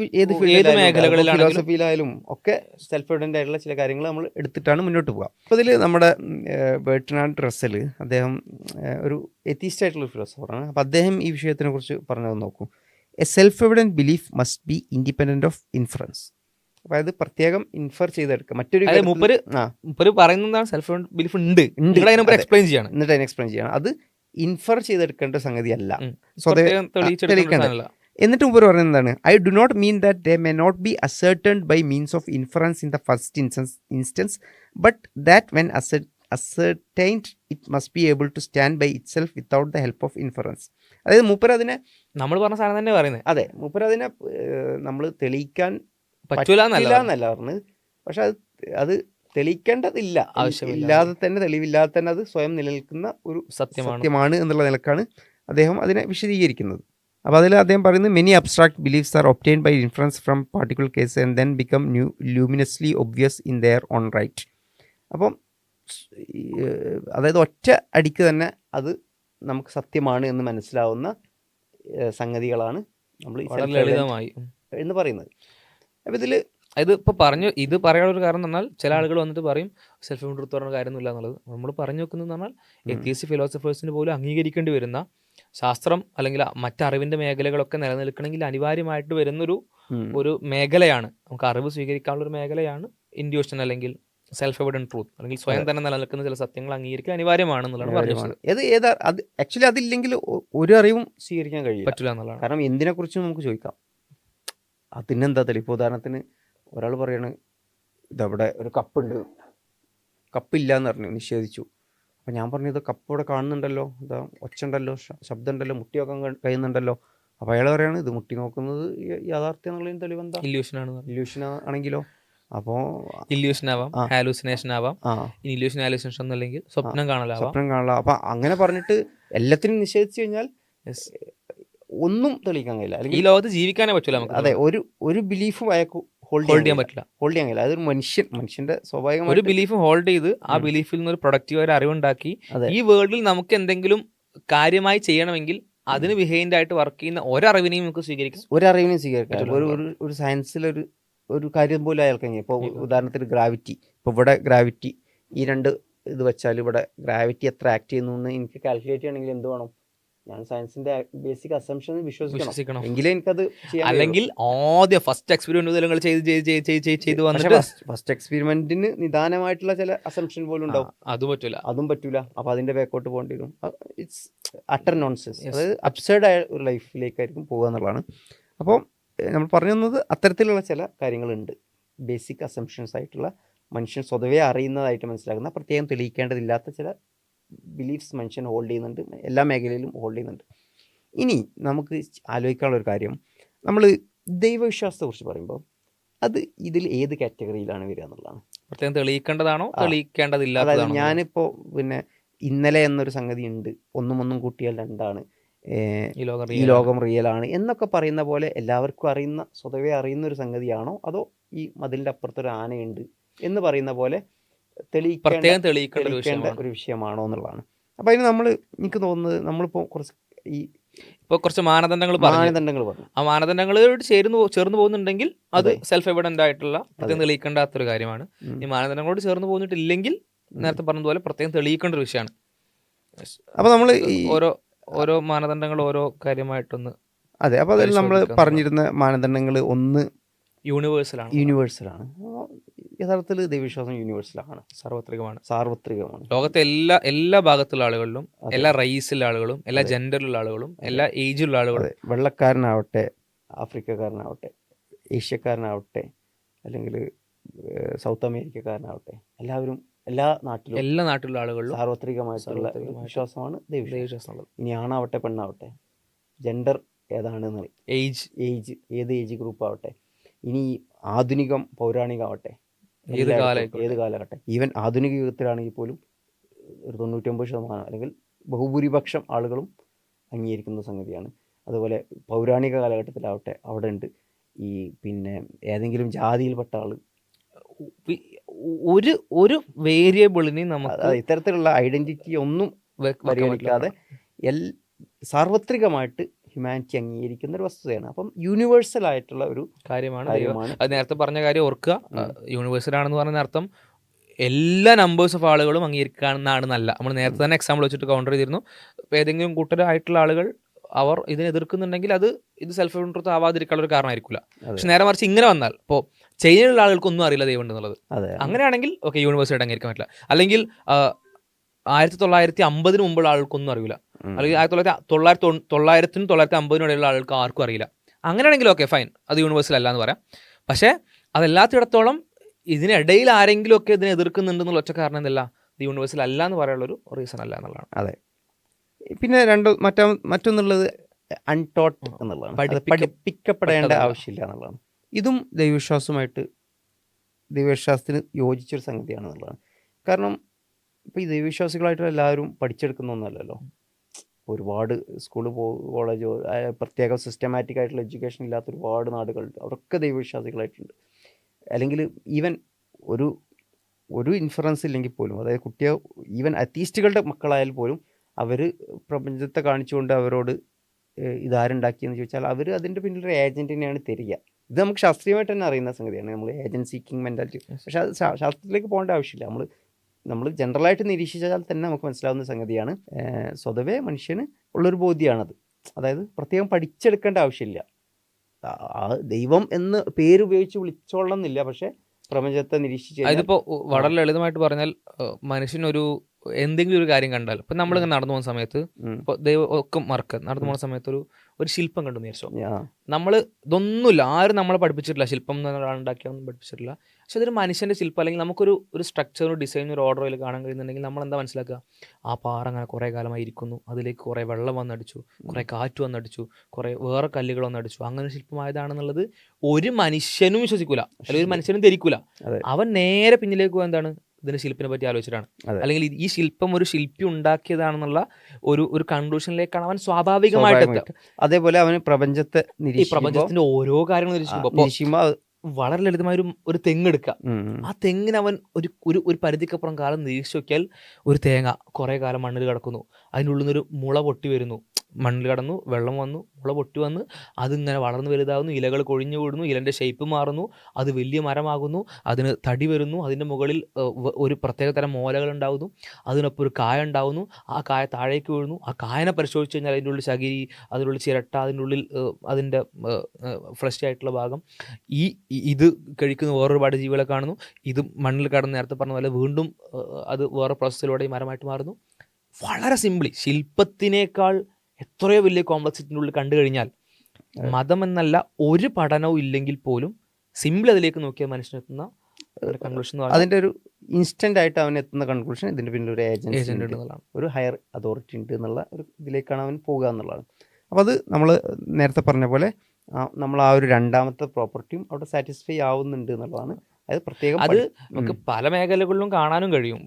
മേഖലകളിലാണെങ്കിലും ഫിലോസഫിയിലായാലും ഒക്കെ സെൽഫ് എവിഡന്റ് ആയിട്ടുള്ള ചില കാര്യങ്ങൾ നമ്മൾ എടുത്തിട്ടാണ് മുന്നോട്ട് പോകുക. അപ്പോൾ ഇതിൽ നമ്മുടെ ബെർട്രാൻഡ് റസ്സൽ, അദ്ദേഹം ഒരു എത്തീസ്റ്റ് ആയിട്ടുള്ള ഫിലോസഫറാണ്. അപ്പോൾ അദ്ദേഹം ഈ വിഷയത്തിനെ കുറിച്ച് പറഞ്ഞത് നോക്കൂ. A self evident belief must be independent of inference. അതായത് പ്രത്യേകം ഇൻഫർ ചെയ്തെടുക്കുക. മറ്റൊരു മുപ്പര് പറയുന്നതാണ് സെൽഫ് ബിലീഫ് ഉണ്ട്, എക്സ്പ്ലെയിൻ ചെയ്യണം, എന്നിട്ട് അതിനെ എക്സ്പ്ലെയിൻ ചെയ്യണം. അത് ഇൻഫർ ചെയ്തെടുക്കേണ്ട സംഗതിയല്ല, തെളിയിച്ചെടുക്കേണ്ട. എന്നിട്ട് മുമ്പ് പറയുന്നത് എന്താണ്? I do not mean that they may not be ascertained by means of inference in the first instance but that when ascertained it must be able to stand by itself without the help of inference. അതായത് മൂപ്പർ അതിനെ നമ്മൾ പറഞ്ഞ സാധനം തന്നെ പറയുന്നത്. അതെ, മൂപ്പർ അതിനെ നമ്മൾ തെളിയിക്കാൻ പറ്റൂല എന്നല്ല പറഞ്ഞത്. പക്ഷെ അത് തെളിയിക്കേണ്ടതില്ല, ഇല്ലാതെ തന്നെ, തെളിവില്ലാതെ തന്നെ അത് സ്വയം നിലനിൽക്കുന്ന ഒരു സത്യമാണ് എന്നുള്ള നിലക്കാണ് അദ്ദേഹം അതിനെ വിശദീകരിക്കുന്നത്. അപ്പോൾ അതിൽ അദ്ദേഹം പറയുന്നത് many abstract beliefs are obtained by inference from particular case and then become luminously obvious in their own right. അപ്പം അതായത് ഒറ്റ അടിക്ക് തന്നെ അത് നമുക്ക് സത്യമാണ് എന്ന് മനസ്സിലാവുന്ന സംഗതികളാണ് നമ്മൾ ലളിതമായി എന്ന് പറയുന്നത്. അപ്പോൾ ഇപ്പോൾ പറഞ്ഞു, ഇത് പറയാനുള്ള കാരണം എന്ന് പറഞ്ഞാൽ ചില ആളുകൾ വന്നിട്ട് പറയും സെൽഫ് ട്രൂത്ത് പറഞ്ഞ കാര്യമൊന്നുമില്ല എന്നുള്ളത്. നമ്മൾ പറഞ്ഞു വെക്കുന്നതെന്ന് പറഞ്ഞാൽ എത്തീസ്റ്റ് ഫിലോസഫേഴ്സിന് പോലും അംഗീകരിക്കേണ്ടി വരുന്ന ശാസ്ത്രം അല്ലെങ്കിൽ മറ്ററിവിൻ്റെ മേഖലകളൊക്കെ നിലനിൽക്കണമെങ്കിൽ അനിവാര്യമായിട്ട് വരുന്നൊരു മേഖലയാണ്, നമുക്ക് അറിവ് സ്വീകരിക്കാനുള്ളൊരു മേഖലയാണ് ഇൻഡ്യൂഷൻ അല്ലെങ്കിൽ സെൽഫ് എവിഡന്റ് ട്രൂത്ത്, അല്ലെങ്കിൽ സ്വയം തന്നെ നിലനിൽക്കുന്ന ചില സത്യങ്ങൾ അംഗീകരിക്കാൻ അനിവാര്യമാണെന്നുള്ളതാണ് പറഞ്ഞത്. അത് ആക്ച്വലി അതില്ലെങ്കിൽ ഒരു അറിവും സ്വീകരിക്കാൻ പറ്റില്ല എന്നുള്ളതാണ്. കാരണം എന്തിനെ കുറിച്ചും നമുക്ക് ചോദിക്കാം, അതിനെന്താ തെളിവ്? ഉദാഹരണത്തിന് ഒരാൾ പറയണ ഇതവിടെ ഒരു കപ്പുണ്ട്, കപ്പില്ല എന്ന് പറഞ്ഞു, നിഷേധിച്ചു. അപ്പം ഞാൻ പറഞ്ഞു ഇത് കപ്പ് ഇവിടെ കാണുന്നുണ്ടല്ലോ, ഇതാ ഒച്ച ഉണ്ടല്ലോ, ശബ്ദം ഉണ്ടല്ലോ, മുട്ടി നോക്കാൻ കഴിയുന്നുണ്ടല്ലോ. അപ്പോൾ അയാൾ പറയാണ് ഇത് മുട്ടി നോക്കുന്നത് യാഥാർത്ഥ്യം എന്നുള്ളതിന് തെളിവെന്താ? ഇല്യൂഷൻ ആണെങ്കിലോ? അപ്പോൾ ഇല്യൂഷൻ ആവാം, ഹാലൂസിനേഷൻ ആവാം. ഇല്യൂഷൻ ഹാലൂസിനേഷൻ എന്നല്ലെങ്കിൽ സ്വപ്നം കാണലാവാം. അപ്പം അങ്ങനെ പറഞ്ഞിട്ട് എല്ലാത്തിനും നിഷേധിച്ചു കഴിഞ്ഞാൽ ഒന്നും തെളിയിക്കാൻ കഴിയില്ല, അല്ലെങ്കിൽ ഈ ലോകത്ത് ജീവിക്കാനേ പറ്റില്ല നമുക്ക്. അതെ, ഒരു ബിലീഫും അയാൾക്ക് ഹോൾഡ് ചെയ്യാൻ പറ്റില്ല. അതൊരു മനുഷ്യന്റെ സ്വാഭാവികമായ ഒരു ബിലീഫ് ഹോൾഡ് ചെയ്ത് ആ ബിലീഫിൽ നിന്ന് ഒരു പ്രൊഡക്റ്റീവ് ഒരു അറിവുണ്ടാക്കി ഈ വേൾഡിൽ നമുക്ക് എന്തെങ്കിലും കാര്യമായി ചെയ്യണമെങ്കിൽ അതിന് ബിഹൈൻഡ് ആയിട്ട് വർക്ക് ചെയ്യുന്ന ഒരറിവിനെയും നമുക്ക് സ്വീകരിക്കാം. ഒരു സയൻസിലൊരു ഒരു കാര്യം പോലും അയാൾക്ക് കഴിഞ്ഞു. ഇപ്പോൾ ഉദാഹരണത്തിന് ഗ്രാവിറ്റി, ഇപ്പോൾ ഇവിടെ ഗ്രാവിറ്റി ഈ രണ്ട് ഇത് വെച്ചാൽ ഇവിടെ ഗ്രാവിറ്റി എത്ര ആക്ട് ചെയ്യുന്നു എന്ന് എനിക്ക് കാൽക്കുലേറ്റ് ചെയ്യണമെങ്കിൽ എന്ത് വേണം? ഞാൻ സയൻസിന്റെ ബേസിക് അസംഷൻ വിശ്വസിക്കണം, എങ്കിലേ എനിക്കത് ചെയ്യാൻ. അല്ലെങ്കിൽ ആദ്യം ഫസ്റ്റ് എക്സ്പെരിമെന്റ് ചെയ്ത് വന്നിട്ട് ഫസ്റ്റ് എക്സ്പെരിമെന്റിന് നിദാനമായിട്ടുള്ള ചില അസംഷൻ പോലും ഉണ്ടാവും, അതും പറ്റൂല. അപ്പോൾ അതിന്റെ ബാക്കോട്ട് പോകേണ്ടി വരും. ഇറ്റ്സ് അട്ടർ നോൺസെൻസ്, അതായത് അബ്സേർഡ് ആയ ഒരു ലൈഫിലേക്കായിരിക്കും പോകുക എന്നുള്ളതാണ്. അപ്പോൾ നമ്മൾ പറഞ്ഞു തന്നത് അത്തരത്തിലുള്ള ചില കാര്യങ്ങളുണ്ട്, ബേസിക് അസംഷൻസ് ആയിട്ടുള്ള, മനുഷ്യൻ സ്വതവേ അറിയുന്നതായിട്ട് മനസ്സിലാക്കുന്ന, പ്രത്യേകം തെളിയിക്കേണ്ടതില്ലാത്ത ചില ബിലീഫ്സ് മനുഷ്യൻ ഹോൾഡ് ചെയ്യുന്നുണ്ട്, എല്ലാ മേഖലയിലും ഹോൾഡ് ചെയ്യുന്നുണ്ട്. ഇനി നമുക്ക് ആലോചിക്കാനുള്ള ഒരു കാര്യം, നമ്മൾ ദൈവവിശ്വാസത്തെക്കുറിച്ച് പറയുമ്പോൾ അത് ഇതിൽ ഏത് കാറ്റഗറിയിലാണ് വരിക എന്നുള്ളതാണ്. പ്രത്യേകം തെളിയിക്കേണ്ടതാണോ തെളിയിക്കേണ്ടതില്ലാത്തതാണോ? അതായത് ഞാനിപ്പോൾ ഇന്നലെ എന്നൊരു സംഗതി ഉണ്ട്, ഒന്നും കൂട്ടിയാൽ രണ്ടാണ്, ഈ ലോകം റിയലാണ് എന്നൊക്കെ പറയുന്ന പോലെ എല്ലാവർക്കും അറിയുന്ന, സ്വതവേ അറിയുന്ന ഒരു സംഗതിയാണോ, അതോ ഈ മതിലിൻ്റെ അപ്പുറത്തൊരു ആനയുണ്ട് എന്ന് പറയുന്ന പോലെ തെളിയിക്കേണ്ട ഒരു വിഷയമാണോ എന്നുള്ളതാണ്. അപ്പോൾ അതിന് എനിക്ക് തോന്നുന്നത് നമ്മളിപ്പോൾ കുറച്ച് മാനദണ്ഡങ്ങൾ പറഞ്ഞു. ആ മാനദണ്ഡങ്ങളോട് ചേർന്ന് പോകുന്നുണ്ടെങ്കിൽ അത് സെൽഫ് എവിഡന്റ് ആയിട്ടുള്ള പ്രത്യേകം തെളിയിക്കേണ്ടാത്തൊരു കാര്യമാണ്. ഈ മാനദണ്ഡങ്ങളോട് ചേർന്ന് പോകുന്നിട്ടില്ലെങ്കിൽ നേരത്തെ പറഞ്ഞതുപോലെ പ്രത്യേകം തെളിയിക്കേണ്ട ഒരു വിഷയമാണ്. അപ്പോൾ നമ്മൾ ഓരോ മാനദണ്ഡങ്ങൾ ഓരോ കാര്യമായിട്ടൊന്ന്. അതെ, അപ്പോൾ അതിൽ നമ്മൾ പറഞ്ഞിരുന്ന മാനദണ്ഡങ്ങൾ ഒന്ന് യൂണിവേഴ്സലാണ്. യഥാർത്ഥത്തിൽ ദൈവവിശ്വാസം യൂണിവേഴ്സലാണ്, സാർവത്രികമാണ്. ലോകത്തെ എല്ലാ ഭാഗത്തുള്ള ആളുകളിലും, എല്ലാ റൈസിലുള്ള ആളുകളും, എല്ലാ ജെൻഡറിലുള്ള ആളുകളും, എല്ലാ ഏജിലുള്ള ആളുകളും, വെള്ളക്കാരനാവട്ടെ, ആഫ്രിക്കക്കാരനാവട്ടെ, ഏഷ്യക്കാരനാവട്ടെ, അല്ലെങ്കിൽ സൗത്ത് അമേരിക്കക്കാരനാവട്ടെ, എല്ലാവരും എല്ലാ നാട്ടിലുള്ള ആളുകളിലും സാർവത്രികമായിട്ടുള്ള വിശ്വാസമാണ് ദൈവവിശ്വാസം. ഇനി ആണാവട്ടെ പെണ്ണാവട്ടെ, ജെൻഡർ ഏതാണെന്ന്, ഏജ് ഏത് ഏജ് ഗ്രൂപ്പ് ആവട്ടെ, ഇനി ആധുനികം പൗരാണികമാവട്ടെ, ഏത് കാലഘട്ടം, ഈവൻ ആധുനിക യുഗത്തിലാണെങ്കിൽ പോലും ഒരു 99% അല്ലെങ്കിൽ ബഹുഭൂരിപക്ഷം ആളുകളും അംഗീകരിക്കുന്ന സംഗതിയാണ്. അതുപോലെ പൗരാണിക കാലഘട്ടത്തിലാവട്ടെ, അവിടെ ഉണ്ട് ഈ ഏതെങ്കിലും ജാതിയിൽപ്പെട്ട ആൾ ഒരു ഒരു വേരിയബിളിനെയും നമുക്ക് ഇത്തരത്തിലുള്ള ഐഡന്റിറ്റി ഒന്നും പരിഗണിക്കാതെ സാർവത്രികമായിട്ട് ഹ്യൂമാനിറ്റി അംഗീകരിക്കുന്ന ഒരു വസ്തുതയാണ്. അപ്പം യൂണിവേഴ്സൽ ആയിട്ടുള്ള ഒരു കാര്യമാണ്. അത് നേരത്തെ പറഞ്ഞ കാര്യം ഓർക്കുക, യൂണിവേഴ്സൽ ആണെന്ന് പറഞ്ഞ അർത്ഥം എല്ലാ നമ്പേഴ്സ് ഓഫ് ആളുകളും അംഗീകരിക്കാണെന്നാണെന്നല്ല. നമ്മൾ നേരത്തെ തന്നെ എക്സാമ്പിൾ വെച്ചിട്ട് കൗണ്ടർ ചെയ്തിരുന്നു. ഏതെങ്കിലും കൂട്ടരായിട്ടുള്ള ആളുകൾ അവർ ഇതിനെ എതിർക്കുന്നുണ്ടെങ്കിൽ ഇത് സെൽഫ് ട്രൂത്ത് ആവാതിരിക്കാനുള്ള ഒരു കാരണമായിരിക്കില്ല. പക്ഷെ നേരെ മറിച്ച് ഇങ്ങനെ വന്നാൽ, ഇപ്പോൾ ചൈനയിലുള്ള ആളുകൾക്ക് ഒന്നും അറിയില്ല ദൈവം ഉണ്ടെന്നുള്ളത്, അങ്ങനെയാണെങ്കിൽ ഓക്കെ യൂണിവേഴ്സിറ്റി അംഗീകരിക്കാൻ പറ്റില്ല. അല്ലെങ്കിൽ 1950 മുമ്പുള്ള ആൾക്കൊന്നും അറിയില്ല, അല്ലെങ്കിൽ 1900-നും 1950-നും ഇടയിലുള്ള ആൾക്ക് ആർക്കും അറിയില്ല. അങ്ങനെയാണെങ്കിൽ ഓക്കെ ഫൈൻ, അത് യൂണിവേഴ്സൽ അല്ല എന്ന് പറയാം. പക്ഷേ അതല്ലാത്തിടത്തോളം ഇതിനിടയിൽ ആരെങ്കിലും ഒക്കെ ഇതിനെ എതിർക്കുന്നുണ്ടെന്നുള്ള ഒറ്റ കാരണം എന്തല്ല, ഇത് യൂണിവേഴ്സൽ അല്ല എന്ന് പറയാനുള്ളൊരു റീസൺ അല്ല എന്നുള്ളതാണ്. അതെ. പിന്നെ മറ്റൊന്നുള്ളത് അൺടോട്ട് എന്നുള്ളതാണ്. പഠിപ്പിക്കപ്പെടേണ്ട ആവശ്യമില്ല എന്നുള്ളതാണ്. ഇതും ദൈവവിശ്വാസത്തിന് യോജിച്ചൊരു സംഗതിയാണ് എന്നുള്ളതാണ്. കാരണം ഇപ്പോൾ ഈ ദൈവവിശ്വാസികളായിട്ടുള്ള എല്ലാവരും പഠിച്ചെടുക്കുന്ന ഒന്നല്ലല്ലോ. ഒരുപാട് സ്കൂള് കോളേജോ പ്രത്യേക സിസ്റ്റമാറ്റിക് ആയിട്ടുള്ള എഡ്യൂക്കേഷൻ ഇല്ലാത്ത ഒരുപാട് നാടുകളുണ്ട്. അവരൊക്കെ ദൈവവിശ്വാസികളായിട്ടുണ്ട്. അല്ലെങ്കിൽ ഈവൻ ഒരു ഇൻഫറൻസ് ഇല്ലെങ്കിൽ പോലും, അതായത് ഈവൻ അത്തീസ്റ്റുകളുടെ മക്കളായാൽ പോലും അവർ പ്രപഞ്ചത്തെ കാണിച്ചുകൊണ്ട് അവരോട് ഇതാരുണ്ടാക്കിയെന്ന് ചോദിച്ചാൽ അവർ അതിൻ്റെ പിന്നിലൊരു ഏജൻറ്റിനെയാണ് തരിക. ഇത് നമുക്ക് ശാസ്ത്രീയമായിട്ട് തന്നെ അറിയുന്ന സംഗതിയാണ്, നമ്മൾ ഏജൻറ് സീക്കിങ് മെൻറ്റാലിറ്റി. പക്ഷേ അത് ശാസ്ത്രത്തിലേക്ക് പോകേണ്ട ആവശ്യമില്ല. നമ്മൾ ജനറലായിട്ട് നിരീക്ഷിച്ചാൽ തന്നെ നമുക്ക് മനസ്സിലാവുന്ന സംഗതിയാണ്. സ്വതവേ മനുഷ്യന് ഉള്ളൊരു ബോധ്യമാണത്. അതായത് പ്രത്യേകം പഠിച്ചെടുക്കേണ്ട ആവശ്യമില്ല. ദൈവം എന്ന് പേരുപയോഗിച്ച് വിളിച്ചോളണം എന്നില്ല, പക്ഷേ പ്രപഞ്ചത്തെ നിരീക്ഷിച്ച് അതിപ്പോൾ വളരെ ലളിതമായിട്ട് പറഞ്ഞാൽ, മനുഷ്യനൊരു എന്തെങ്കിലും ഒരു കാര്യം കണ്ടാൽ, ഇപ്പം നമ്മളിങ്ങനെ നടന്നു പോകുന്ന സമയത്ത്, ഇപ്പോൾ ദൈവം ഒക്കെ നടന്നു പോകുന്ന സമയത്ത് ഒരു ശില്പം കണ്ടു വിചാരിച്ചോ, നമ്മൾ ഇതൊന്നുമില്ല, ആരും നമ്മളെ പഠിപ്പിച്ചിട്ടില്ല, ശില്പം എന്ന് ഒരാളുണ്ടാക്കിയൊന്നും പഠിപ്പിച്ചിട്ടില്ല. പക്ഷെ അതൊരു മനുഷ്യൻ്റെ ശില്പം, അല്ലെങ്കിൽ നമുക്കൊരു സ്ട്രക്ചർ, ഒരു ഡിസൈൻ, ഒരു ഓർഡർ അതിൽ കാണാൻ കഴിയുന്നുണ്ടെങ്കിൽ നമ്മൾ എന്താ മനസ്സിലാക്കുക, ആ പാറ അങ്ങനെ കുറേ കാലമായി ഇരിക്കുന്നു, അതിലേക്ക് കുറേ വെള്ളം വന്നടിച്ചു, കുറേ കാറ്റ് വന്നടിച്ചു, കുറേ വേറെ കല്ലുകൾ വന്നടിച്ചു, അങ്ങനെ ശില്പമായതാണെന്നുള്ളത് ഒരു മനുഷ്യനും വിശ്വസിക്കൂല, അല്ലെങ്കിൽ ഒരു മനുഷ്യനും ധരിക്കൂല. അവൻ നേരെ പിന്നിലേക്ക് പോകാൻ എന്താണ്, ഇതിന്റെ ശില്പിനെ പറ്റി ആലോചിച്ചിട്ടാണ്, അല്ലെങ്കിൽ ഈ ശില്പം ഒരു ശില്പി ഉണ്ടാക്കിയതാണെന്നുള്ള ഒരു കൺക്ലൂഷനിലേക്കാണ് അവൻ സ്വാഭാവികമായിട്ട്. അതേപോലെ അവന് പ്രപഞ്ചത്തിന്റെ ഓരോ കാര്യങ്ങൾ നിരീക്ഷിക്കുമ്പോൾ വളരെ ലളിതമായ ഒരു തെങ്ങെടുക്കുക. ആ തെങ്ങിന് അവൻ ഒരു പരിധിക്കപ്പുറം കാലം നിരീക്ഷിച്ച് നോക്കിയാൽ, ഒരു തേങ്ങ കുറേ കാലം മണ്ണിൽ കിടക്കുന്നു, അതിൻ്റെ ഉള്ളിൽ നിന്നൊരു മുള പൊട്ടി വരുന്നു, മണ്ണിൽ കടന്നു, വെള്ളം വന്നു, മുള പൊട്ടി വന്ന് അതിങ്ങനെ വളർന്നു വലുതാകുന്നു, ഇലകൾ കൊഴിഞ്ഞു വീടുന്നു, ഇലൻ്റെ ഷേപ്പ് മാറുന്നു, അത് വലിയ മരമാകുന്നു, അതിന് തടി വരുന്നു, അതിൻ്റെ മുകളിൽ ഒരു പ്രത്യേക തരം മോലകൾ ഉണ്ടാകുന്നു, അതിനൊപ്പം ഒരു കായ ഉണ്ടാകുന്നു, ആ കായ താഴേക്ക് വീഴുന്നു, ആ കായനെ പരിശോധിച്ച് കഴിഞ്ഞാൽ അതിൻ്റെ ഉള്ളിൽ ചകിരി, അതിനുള്ളിൽ ചിരട്ട, അതിൻ്റെ ഉള്ളിൽ അതിൻ്റെ ഫ്ലഷ് ആയിട്ടുള്ള ഭാഗം, ഇത് കഴിക്കുന്ന വേറൊരുപാട് ജീവികളെ കാണുന്നു, ഇത് മണ്ണിൽ കടന്ന് നേരത്തെ പറഞ്ഞ പോലെ വീണ്ടും അത് വേറെ പ്രോസസ്സിലൂടെ ഈ മരമായിട്ട് മാറുന്നു. വളരെ സിംപിളി, ശില്പത്തിനേക്കാൾ എത്രയോ വലിയ കോംപ്ലക്സിറ്റിൻ്റെ ഉള്ളിൽ കണ്ടു കഴിഞ്ഞാൽ, മതം എന്നല്ല ഒരു പഠനവും ഇല്ലെങ്കിൽ പോലും സിമ്പിൾ അതിലേക്ക് നോക്കിയാൽ മനുഷ്യനെത്തുന്ന ഒരു കൺക്ലൂഷൻ, അതിൻ്റെ ഒരു ഇൻസ്റ്റന്റ് ആയിട്ട് അവൻ എത്തുന്ന കൺക്ലൂഷൻ, ഇതിൻ്റെ പിന്നെ ഒരു ഏജൻസി എന്നുള്ളതാണ്, ഒരു ഹയർ അതോറിറ്റി ഉണ്ട് എന്നുള്ള ഒരു ഇതിലേക്കാണ് അവൻ പോകുക എന്നുള്ളതാണ്. അപ്പോൾ അത് നമ്മൾ നേരത്തെ പറഞ്ഞ പോലെ നമ്മൾ ആ ഒരു രണ്ടാമത്തെ പ്രോപ്പർട്ടിയും അവിടെ സാറ്റിസ്ഫൈ ആവുന്നുണ്ട് എന്നുള്ളതാണ്. അത് പ്രത്യേകം അത് നമുക്ക് പല മേഖലകളിലും കാണാനും കഴിയും.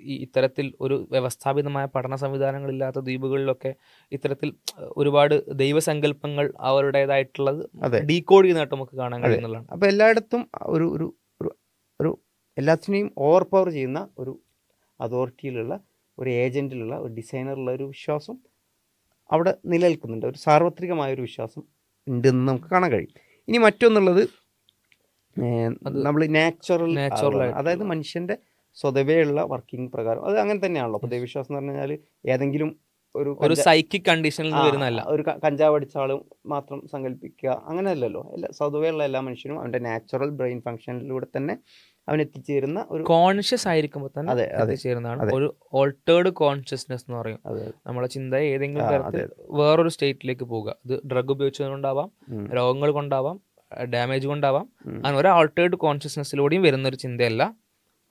ഈ ഇത്തരത്തിൽ ഒരു വ്യവസ്ഥാപിതമായ പഠന സംവിധാനങ്ങളില്ലാത്ത ദ്വീപുകളിലൊക്കെ ഇത്തരത്തിൽ ഒരുപാട് ദൈവസങ്കല്പങ്ങൾ അവരുടേതായിട്ടുള്ളത് ഡീകോഡ് ചെയ്യുന്നതായിട്ട് നമുക്ക് കാണാൻ കഴിയുന്നതാണ്. അപ്പോൾ എല്ലായിടത്തും ഒരു എല്ലാത്തിനെയും ഓവർ പവർ ചെയ്യുന്ന ഒരു അതോറിറ്റിയിലുള്ള, ഒരു ഏജന്റിലുള്ള, ഒരു ഡിസൈനറുള്ള ഒരു വിശ്വാസം അവിടെ നിലനിൽക്കുന്നുണ്ട്. ഒരു സാർവത്രികമായൊരു വിശ്വാസം ഉണ്ടെന്ന് നമുക്ക് കാണാൻ കഴിയും. ഇനി മറ്റൊന്നുള്ളത് നമ്മൾ നാച്ചുറൽ, അതായത് മനുഷ്യന്റെ സ്വതവേ ഉള്ള വർക്കിംഗ് പ്രകാരം, അത് അങ്ങനെ തന്നെയാണല്ലോ. അപ്പോൾ ദൈവവിശ്വാസം എന്ന് പറഞ്ഞാൽ ഏതെങ്കിലും ഒരു സൈക്കിക് കണ്ടീഷനിൽ വരുന്നതല്ല, ഒരു കഞ്ചാവ് അടിച്ച ആളും മാത്രം സങ്കല്പിക്കുക, അങ്ങനെയല്ലല്ലോ. സ്വതവേ ഉള്ള എല്ലാ മനുഷ്യനും അവൻ്റെ നാച്ചുറൽ ബ്രെയിൻ ഫംഗ്ഷനിലൂടെ തന്നെ അവൻ എത്തിച്ചേരുന്ന ഒരു കോൺഷ്യസ് ആയിരിക്കുമ്പോൾ തന്നെ എത്തിച്ചേരുന്നതാണ് ഒരു ഓൾട്ടേർഡ് കോൺഷ്യസ്നെസ് എന്ന് പറയും. നമ്മളെ ചിന്ത ഏതെങ്കിലും തരത്തിൽ വേറൊരു സ്റ്റേറ്റിലേക്ക് പോവുക. ഇത് ഡ്രഗ് ഉപയോഗിച്ചതുകൊണ്ടാവാം, രോഗങ്ങൾ കൊണ്ടാവാം, ഡാമേജ് കൊണ്ടാവാം. അങ്ങനെ ഒരു ആൾട്ടേർഡ് കോൺഷ്യസ്നെസ്സിലൂടെയും വരുന്നൊരു ചിന്തയല്ല,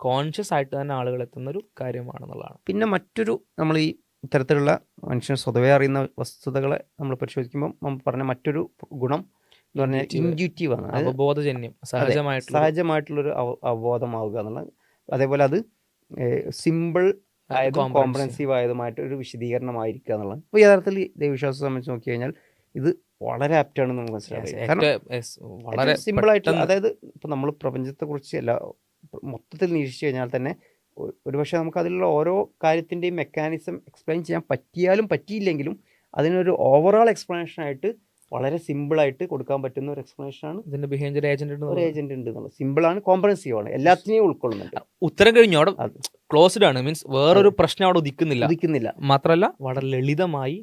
കോൺഷ്യസ് ആയിട്ട് തന്നെ ആളുകൾ എത്തുന്നൊരു കാര്യമാണെന്നുള്ളതാണ്. പിന്നെ മറ്റൊരു, നമ്മൾ ഈ ഇത്തരത്തിലുള്ള മനുഷ്യൻ സ്വതവേ അറിയുന്ന വസ്തുതകളെ നമ്മൾ പരിശോധിക്കുമ്പോൾ നമ്മൾ പറഞ്ഞ മറ്റൊരു ഗുണം എന്ന് പറഞ്ഞാൽ ഇൻറ്റ്യൂറ്റീവ് ആണ്, അവബോധജന്യം, സഹജമായിട്ടുള്ളൊരു അവബോധമാവുക എന്നുള്ളത്. അതേപോലെ അത് സിമ്പിൾ ആയതും കോംപ്രഹെൻസീവ് ആയതുമായിട്ട് ഒരു വിശദീകരണമായിരിക്കുക എന്നുള്ളത്. അപ്പോൾ യഥാർത്ഥത്തിൽ ദൈവവിശ്വാസത്തെ സംബന്ധിച്ച് നോക്കി കഴിഞ്ഞാൽ ഇത് വളരെ ആപ്റ്റാണെന്ന് നമുക്ക് മനസ്സിലാക്കാം. കാരണം വളരെ സിമ്പിളായിട്ട്, അതായത് ഇപ്പോൾ നമ്മൾ പ്രപഞ്ചത്തെക്കുറിച്ച് മൊത്തത്തിൽ നിരീക്ഷിച്ച് കഴിഞ്ഞാൽ തന്നെ ഒരുപക്ഷെ നമുക്ക് അതിലുള്ള ഓരോ കാര്യത്തിൻ്റെയും മെക്കാനിസം എക്സ്പ്ലെയിൻ ചെയ്യാൻ പറ്റിയാലും പറ്റിയില്ലെങ്കിലും അതിനൊരു ഓവറോൾ എക്സ്പ്ലനേഷനായിട്ട് വളരെ സിമ്പിളായിട്ട് കൊടുക്കാൻ പറ്റുന്ന ഒരു എക്സ്പ്ലനേഷനാണ് ഇതിന്റെ ബിഹേവിയർ ഒരു ഏജന്റ് ഉണ്ട് എന്നുള്ളത്. സിമ്പിളാണ്, കോംപ്രഹെൻസീവ് ആണ്, എല്ലാത്തിനെയും ഉൾക്കൊള്ളുന്നുണ്ട്. ഉത്തരം കഴിഞ്ഞു അവിടെ ക്ലോസ്ഡ് ആണ്, മീൻസ് വേറൊരു പ്രശ്നം അവിടെ ഉദിക്കുന്നില്ല. മാത്രമല്ല വളരെ ലളിതമായി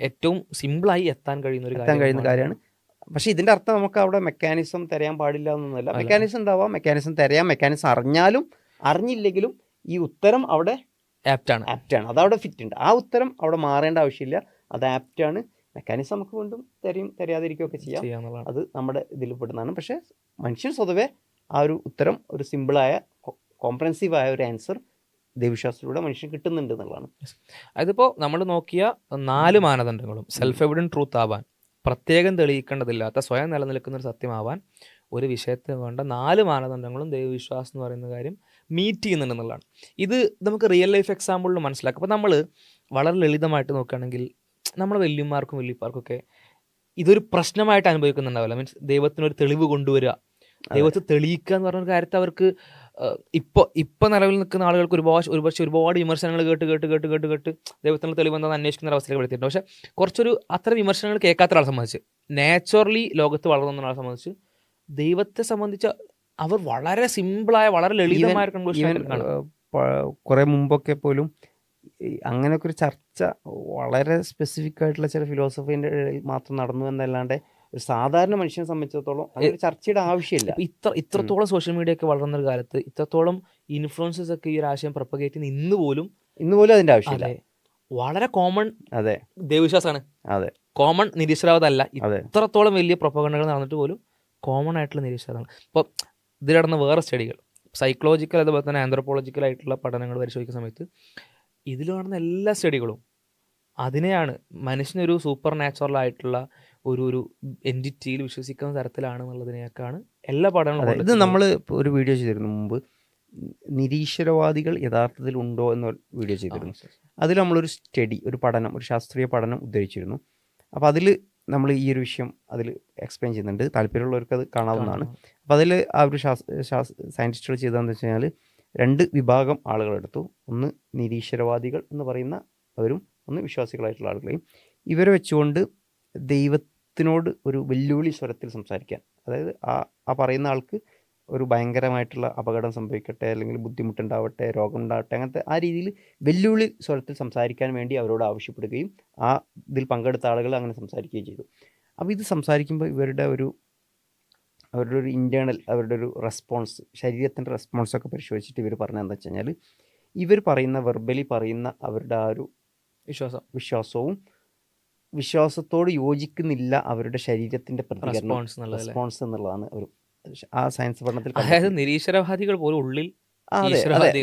ഏറ്റവും സിമ്പിളായി എത്താൻ കഴിയുന്ന കാര്യമാണ്. പക്ഷെ ഇതിന്റെ അർത്ഥം നമുക്ക് അവിടെ മെക്കാനിസം തിരയാൻ പാടില്ല എന്നൊന്നുമല്ല. മെക്കാനിസം ഉണ്ടാവാം, മെക്കാനിസം തിരയാം, മെക്കാനിസം അറിഞ്ഞാലും അറിഞ്ഞില്ലെങ്കിലും ഈ ഉത്തരം അവിടെ ആപ്റ്റാണ്, അതവിടെ ഫിറ്റ് ഉണ്ട്. ആ ഉത്തരം അവിടെ മാറേണ്ട ആവശ്യമില്ല, അത് ആപ്റ്റാണ്. മെക്കാനിസം നമുക്ക് വീണ്ടും തിരയാതിരിക്കുകയൊക്കെ ചെയ്യാം, അത് നമ്മുടെ ഇതിൽ പെടുന്നതാണ്. പക്ഷേ മനുഷ്യൻ സ്വതവേ ആ ഒരു ഉത്തരം ഒരു സിമ്പിളായ കോംപ്രഹെൻസീവായ ഒരു ആൻസർ ദൈവവിശ്വാസത്തിലൂടെ മനുഷ്യൻ കിട്ടുന്നുണ്ട് എന്നുള്ളതാണ്. അതിപ്പോൾ നമ്മൾ നോക്കിയ 4 മാനദണ്ഡങ്ങളും സെൽഫ് എവിഡന്റ് ട്രൂത്ത് ആവാൻ, പ്രത്യേകം തെളിയിക്കേണ്ടതില്ലാത്ത സ്വയം നിലനിൽക്കുന്ന ഒരു സത്യമാവാൻ ഒരു വിഷയത്തിന് വേണ്ട 4 മാനദണ്ഡങ്ങളും ദൈവവിശ്വാസം എന്ന് പറയുന്ന കാര്യം മീറ്റ് ചെയ്യുന്നുണ്ടെന്നുള്ളതാണ്. ഇത് നമുക്ക് റിയൽ ലൈഫ് എക്സാമ്പിളിൽ മനസ്സിലാക്കാം. അപ്പോൾ നമ്മൾ വളരെ ലളിതമായിട്ട് നോക്കുകയാണെങ്കിൽ നമ്മളെ വല്യമാർക്കും വല്യപ്പാർക്കൊക്കെ ഇതൊരു പ്രശ്നമായിട്ട് അനുഭവിക്കുന്നുണ്ടാവില്ല. മീൻസ് ദൈവത്തിനൊരു തെളിവ് കൊണ്ടുവരിക, ദൈവത്തെ തെളിയിക്കുക എന്ന് പറഞ്ഞൊരു കാര്യത്തെ അവർക്ക് ഇപ്പോൾ നിലവിൽ നിൽക്കുന്ന ആളുകൾക്ക് ഒരുപാട് വിമർശനങ്ങൾ കേട്ട് ദൈവത്തിനുള്ള തെളിവ് എന്താണെന്ന് അന്വേഷിക്കുന്ന ഒരു അവസ്ഥയിലേക്ക് എത്തിയിട്ടുണ്ട്. പക്ഷേ കുറച്ചൊരു അത്തരം വിമർശനങ്ങൾ കേൾക്കാത്ത ഒരാളെ സംബന്ധിച്ച്, നാച്ചുറലി ലോകത്ത് വളർന്നു ഒരാളെ സംബന്ധിച്ച് ദൈവത്തെ സംബന്ധിച്ച് അവർ വളരെ സിമ്പിളായ വളരെ ലളിതമായ കൺക്ലൂഷൻ. കുറേ മുമ്പൊക്കെ പോലും അങ്ങനെയൊക്കെ ഒരു ചർച്ച വളരെ സ്പെസിഫിക് ആയിട്ടുള്ള ചില ഫിലോസഫീൻ്റെ മാത്രം നടന്നു എന്നല്ലാണ്ട് ഒരു സാധാരണ മനുഷ്യനെ സംബന്ധിച്ചിടത്തോളം അങ്ങനെ ചർച്ചയുടെ ആവശ്യമില്ല. ഇത്രത്തോളം സോഷ്യൽ മീഡിയ ഒക്കെ വളർന്ന ഒരു കാലത്ത് ഇത്രത്തോളം ഇൻഫ്ലുവൻസസ് ഒക്കെ ഈ ഒരു ആശയം പ്രൊപ്പഗേറ്റ് ചെയ്യുന്ന ഇന്ന് പോലും അതിന്റെ ആവശ്യമില്ല. വളരെ കോമൺ ദൈവവിശ്വാസമാണ്, കോമൺ നിരീശ്വരവാദമല്ല. ഇത്രത്തോളം വലിയ പ്രൊപ്പഗണ്ടകൾ നടന്നിട്ട് പോലും കോമൺ ആയിട്ടുള്ള നിരീശ്വരമാണ്. ഇപ്പോൾ ഇതിൽ നടന്ന വേറെ സ്റ്റഡികൾ, സൈക്കോളജിക്കൽ അതുപോലെ തന്നെ ആന്ത്രോപോളജിക്കൽ ആയിട്ടുള്ള പഠനങ്ങൾ പരിശോധിക്കുന്ന സമയത്ത് ഇതിൽ നടന്ന എല്ലാ സ്റ്റഡികളും അതിനെയാണ് മനുഷ്യനൊരു സൂപ്പർ നാച്ചുറൽ ആയിട്ടുള്ള ഒരു എൻറ്റിറ്റിയിൽ വിശ്വസിക്കുന്ന തരത്തിലാണെന്നുള്ളതിനേക്കാണ് എല്ലാ പഠനങ്ങളും. ഇത് നമ്മൾ ഒരു വീഡിയോ ചെയ്തിരുന്നു മുമ്പ്, നിരീശ്വരവാദികൾ യഥാർത്ഥത്തിൽ ഉണ്ടോ എന്ന വീഡിയോ ചെയ്തിരുന്നു. അതിൽ നമ്മളൊരു സ്റ്റഡി, ഒരു ശാസ്ത്രീയ പഠനം ഉദ്ധരിച്ചിരുന്നു. അപ്പോൾ അതിൽ നമ്മൾ ഈ ഒരു വിഷയം അതിൽ എക്സ്പ്ലെയിൻ ചെയ്യുന്നുണ്ട്, താല്പര്യമുള്ളവർക്ക് അത് കാണാവുന്നതാണ്. അപ്പോൾ അതിൽ ആ ഒരു സയൻറ്റിസ്റ്റുകൾ ചെയ്തതെന്ന് വെച്ച് കഴിഞ്ഞാൽ 2 വിഭാഗം ആളുകളെടുത്തു. ഒന്ന് നിരീശ്വരവാദികൾ എന്ന് പറയുന്ന അവരും, ഒന്ന് വിശ്വാസികളായിട്ടുള്ള ആളുകളെയും. ഇവരെ വെച്ചുകൊണ്ട് ദൈവത്തിനോട് ഒരു വെല്ലുവിളി സ്വരത്തിൽ സംസാരിക്കാൻ, അതായത് ആ പറയുന്ന ആൾക്ക് ഒരു ഭയങ്കരമായിട്ടുള്ള അപകടം സംഭവിക്കട്ടെ, അല്ലെങ്കിൽ ബുദ്ധിമുട്ടുണ്ടാവട്ടെ, രോഗം ഉണ്ടാവട്ടെ, അങ്ങനത്തെ ആ രീതിയിൽ വെല്ലുവിളി സ്വരത്തിൽ സംസാരിക്കാൻ വേണ്ടി അവരോട് ആവശ്യപ്പെടുകയും ഇതിൽ പങ്കെടുത്ത ആളുകൾ അങ്ങനെ സംസാരിക്കുകയും ചെയ്തു. അപ്പോൾ ഇത് സംസാരിക്കുമ്പോൾ അവരുടെ ഒരു ഇൻറ്റേർണൽ, അവരുടെ ഒരു റെസ്പോൺസ്, ശരീരത്തിൻ്റെ റെസ്പോൺസൊക്കെ പരിശോധിച്ചിട്ട് ഇവർ പറഞ്ഞതെന്ന് വെച്ച് കഴിഞ്ഞാൽ, ഇവർ പറയുന്ന വെർബലി പറയുന്ന അവരുടെ ആ ഒരു വിശ്വാസവും വിശ്വാസത്തോട് യോജിക്കുന്നില്ല അവരുടെ ശരീരത്തിൻ്റെ പ്രതികരണം, റെസ്പോൺസ് എന്നുള്ളതാണ് ഒരു ആ സയൻസ് പഠനത്തിൽ. അതായത് നിരീശ്വരവാദികൾ പോലും ഉള്ളിൽ,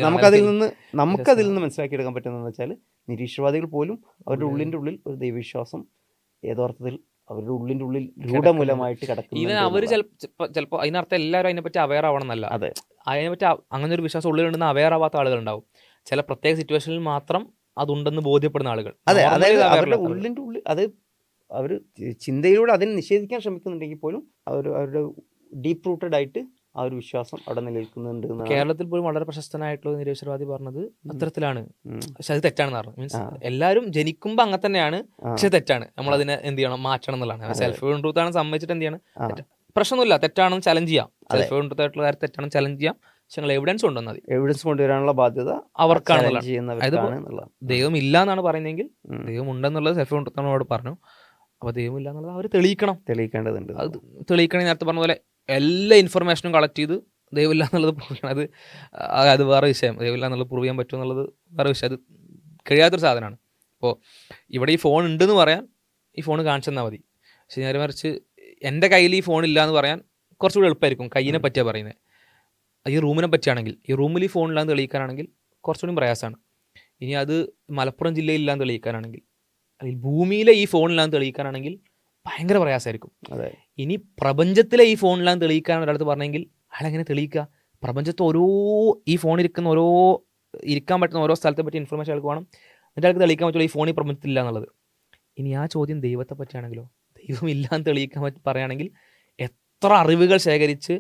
നമുക്കതിൽ നിന്ന് മനസ്സിലാക്കിയെടുക്കാൻ പറ്റുന്നതെന്ന് വെച്ചാൽ നിരീശ്വരവാദികൾ പോലും അവരുടെ ഉള്ളിൻ്റെ ഉള്ളിൽ ഒരു ദൈവവിശ്വാസം യഥാർത്ഥത്തിൽ അവരുടെ ഉള്ളിൻ്റെ ഉള്ളിൽ രൂഢമൂലമായിട്ട് കിടക്കുന്നു. അവർ ചിലപ്പോൾ അതിനർത്ഥം എല്ലാവരും അതിനെപ്പറ്റി അവെയർ ആവണമെന്നല്ല, അതിനെപ്പറ്റി അങ്ങനെ ഒരു വിശ്വാസം ഉള്ളിലുണ്ടെന്ന് അവെയർ ആവാത്ത ആളുകളുണ്ടാവും. ചില പ്രത്യേക സിറ്റുവേഷനിൽ മാത്രം അതുണ്ടെന്ന് ബോധ്യപ്പെടുന്ന ആളുകൾ. അതായത് അവരുടെ ഉള്ളിൻ്റെ ഉള്ളിൽ അത് അവർ ചിന്തയിലൂടെ അതിനെ നിഷേധിക്കാൻ ശ്രമിക്കുന്നുണ്ടെങ്കിൽ പോലും അവരുടെ ഡീപ്പ് റൂട്ടഡ് ആയിട്ട് ആ ഒരു വിശ്വാസം അവിടെ നിലനിൽക്കുന്നുണ്ട്. കേരളത്തിൽ പോലും വളരെ പ്രശസ്തനായിട്ടുള്ള നിരീശ്വരവാദി പറഞ്ഞത് അത്തരത്തിലാണ്. പക്ഷെ അത് തെറ്റാണെന്ന് പറഞ്ഞു. മീൻസ് എല്ലാവരും ജനിക്കുമ്പോൾ അങ്ങനെ തന്നെയാണ്, പക്ഷെ തെറ്റാണ്, നമ്മളതിനെ എന്ത് ചെയ്യണം, മാറ്റണം എന്നുള്ളതാണ്. സെൽഫ് ട്രൂത്ത് ആണ് സമ്മതിച്ചിട്ട് എന്ത് ചെയ്യണം, പ്രശ്നമൊന്നുമില്ല, തെറ്റാണെന്ന് ചലഞ്ച് ചെയ്യാം. സെൽഫ് ട്രൂത്ത് ആയിട്ടുള്ള കാര്യം തെറ്റാണെന്ന് ചലഞ്ച് ചെയ്യാം. പക്ഷെ എവിഡൻസ് കൊണ്ടുവന്നാൽ എവിഡൻസ് കൊണ്ടുവരാനുള്ള ബാധ്യത അവർക്കാണ്. ദൈവം ഇല്ല എന്നാണ് പറയുന്നതെങ്കിൽ ദൈവം ഉണ്ടെന്നുള്ളത് സെൽഫ് ട്രൂത്ത് നമ്മളോട് പറഞ്ഞു. അപ്പോൾ ദൈവം ഇല്ല എന്നുള്ളത് അവർ തെളിയിക്കേണ്ടതുണ്ട്. അത് തെളിയിക്കണേ നേരത്തെ പറഞ്ഞ പോലെ എല്ലാ ഇൻഫർമേഷനും കളക്ട് ചെയ്ത് ദൈവമില്ല എന്നുള്ളത് പ്രൂവ് ചെയ്യണം. അത് വേറെ വിഷയം. ദൈവമില്ല എന്നുള്ളത് പ്രൂവ് ചെയ്യാൻ പറ്റും എന്നുള്ളത് വേറെ വിഷയം. അത് കഴിയാത്തൊരു സാധനമാണ്. ഇപ്പോൾ ഇവിടെ ഈ ഫോൺ ഉണ്ടെന്ന് പറയാൻ ഈ ഫോൺ കാണിച്ചെന്നാൽ മതി. പക്ഷെ നേരെ മറിച്ച് എൻ്റെ കയ്യിൽ ഈ ഫോൺ ഇല്ല എന്ന് പറയാൻ കുറച്ചുകൂടി എളുപ്പമായിരിക്കും. കയ്യിനെ പറ്റിയാണ് പറയുന്നത്. ഈ റൂമിനെ പറ്റിയാണെങ്കിൽ, ഈ റൂമിൽ ഈ ഫോണില്ലാന്ന് തെളിയിക്കാനാണെങ്കിൽ കുറച്ചുകൂടി പ്രയാസമാണ്. ഇനി അത് മലപ്പുറം ജില്ലയിലില്ലാന്ന് തെളിയിക്കാനാണെങ്കിൽ, അല്ലെങ്കിൽ ഭൂമിയിലെ ഈ ഫോണില്ലാന്ന് തെളിയിക്കാനാണെങ്കിൽ ഭയങ്കര പ്രയാസമായിരിക്കും. ഇനി പ്രപഞ്ചത്തിലെ ഈ ഫോണില്ലാന്ന് തെളിയിക്കാൻ ഒരാളത്ത് പറഞ്ഞെങ്കിൽ അയാളെങ്ങനെ തെളിയിക്കുക? പ്രപഞ്ചത്തെ ഈ ഫോണിരിക്കുന്ന ഇരിക്കാൻ പറ്റുന്ന ഓരോ സ്ഥലത്തെ പറ്റി ഇൻഫർമേഷൻ അയാൾക്ക് വേണം. എന്നിട്ട് അയാൾക്ക് തെളിയിക്കാൻ പറ്റുള്ളൂ ഈ ഫോണിൽ പ്രപഞ്ചത്തില്ല എന്നുള്ളത്. ഇനി ആ ചോദ്യം ദൈവത്തെ പറ്റിയാണെങ്കിലോ, ദൈവം ഇല്ലാന്ന് തെളിയിക്കാൻ പറയുകയാണെങ്കിൽ എത്ര അറിവുകൾ ശേഖരിച്ച്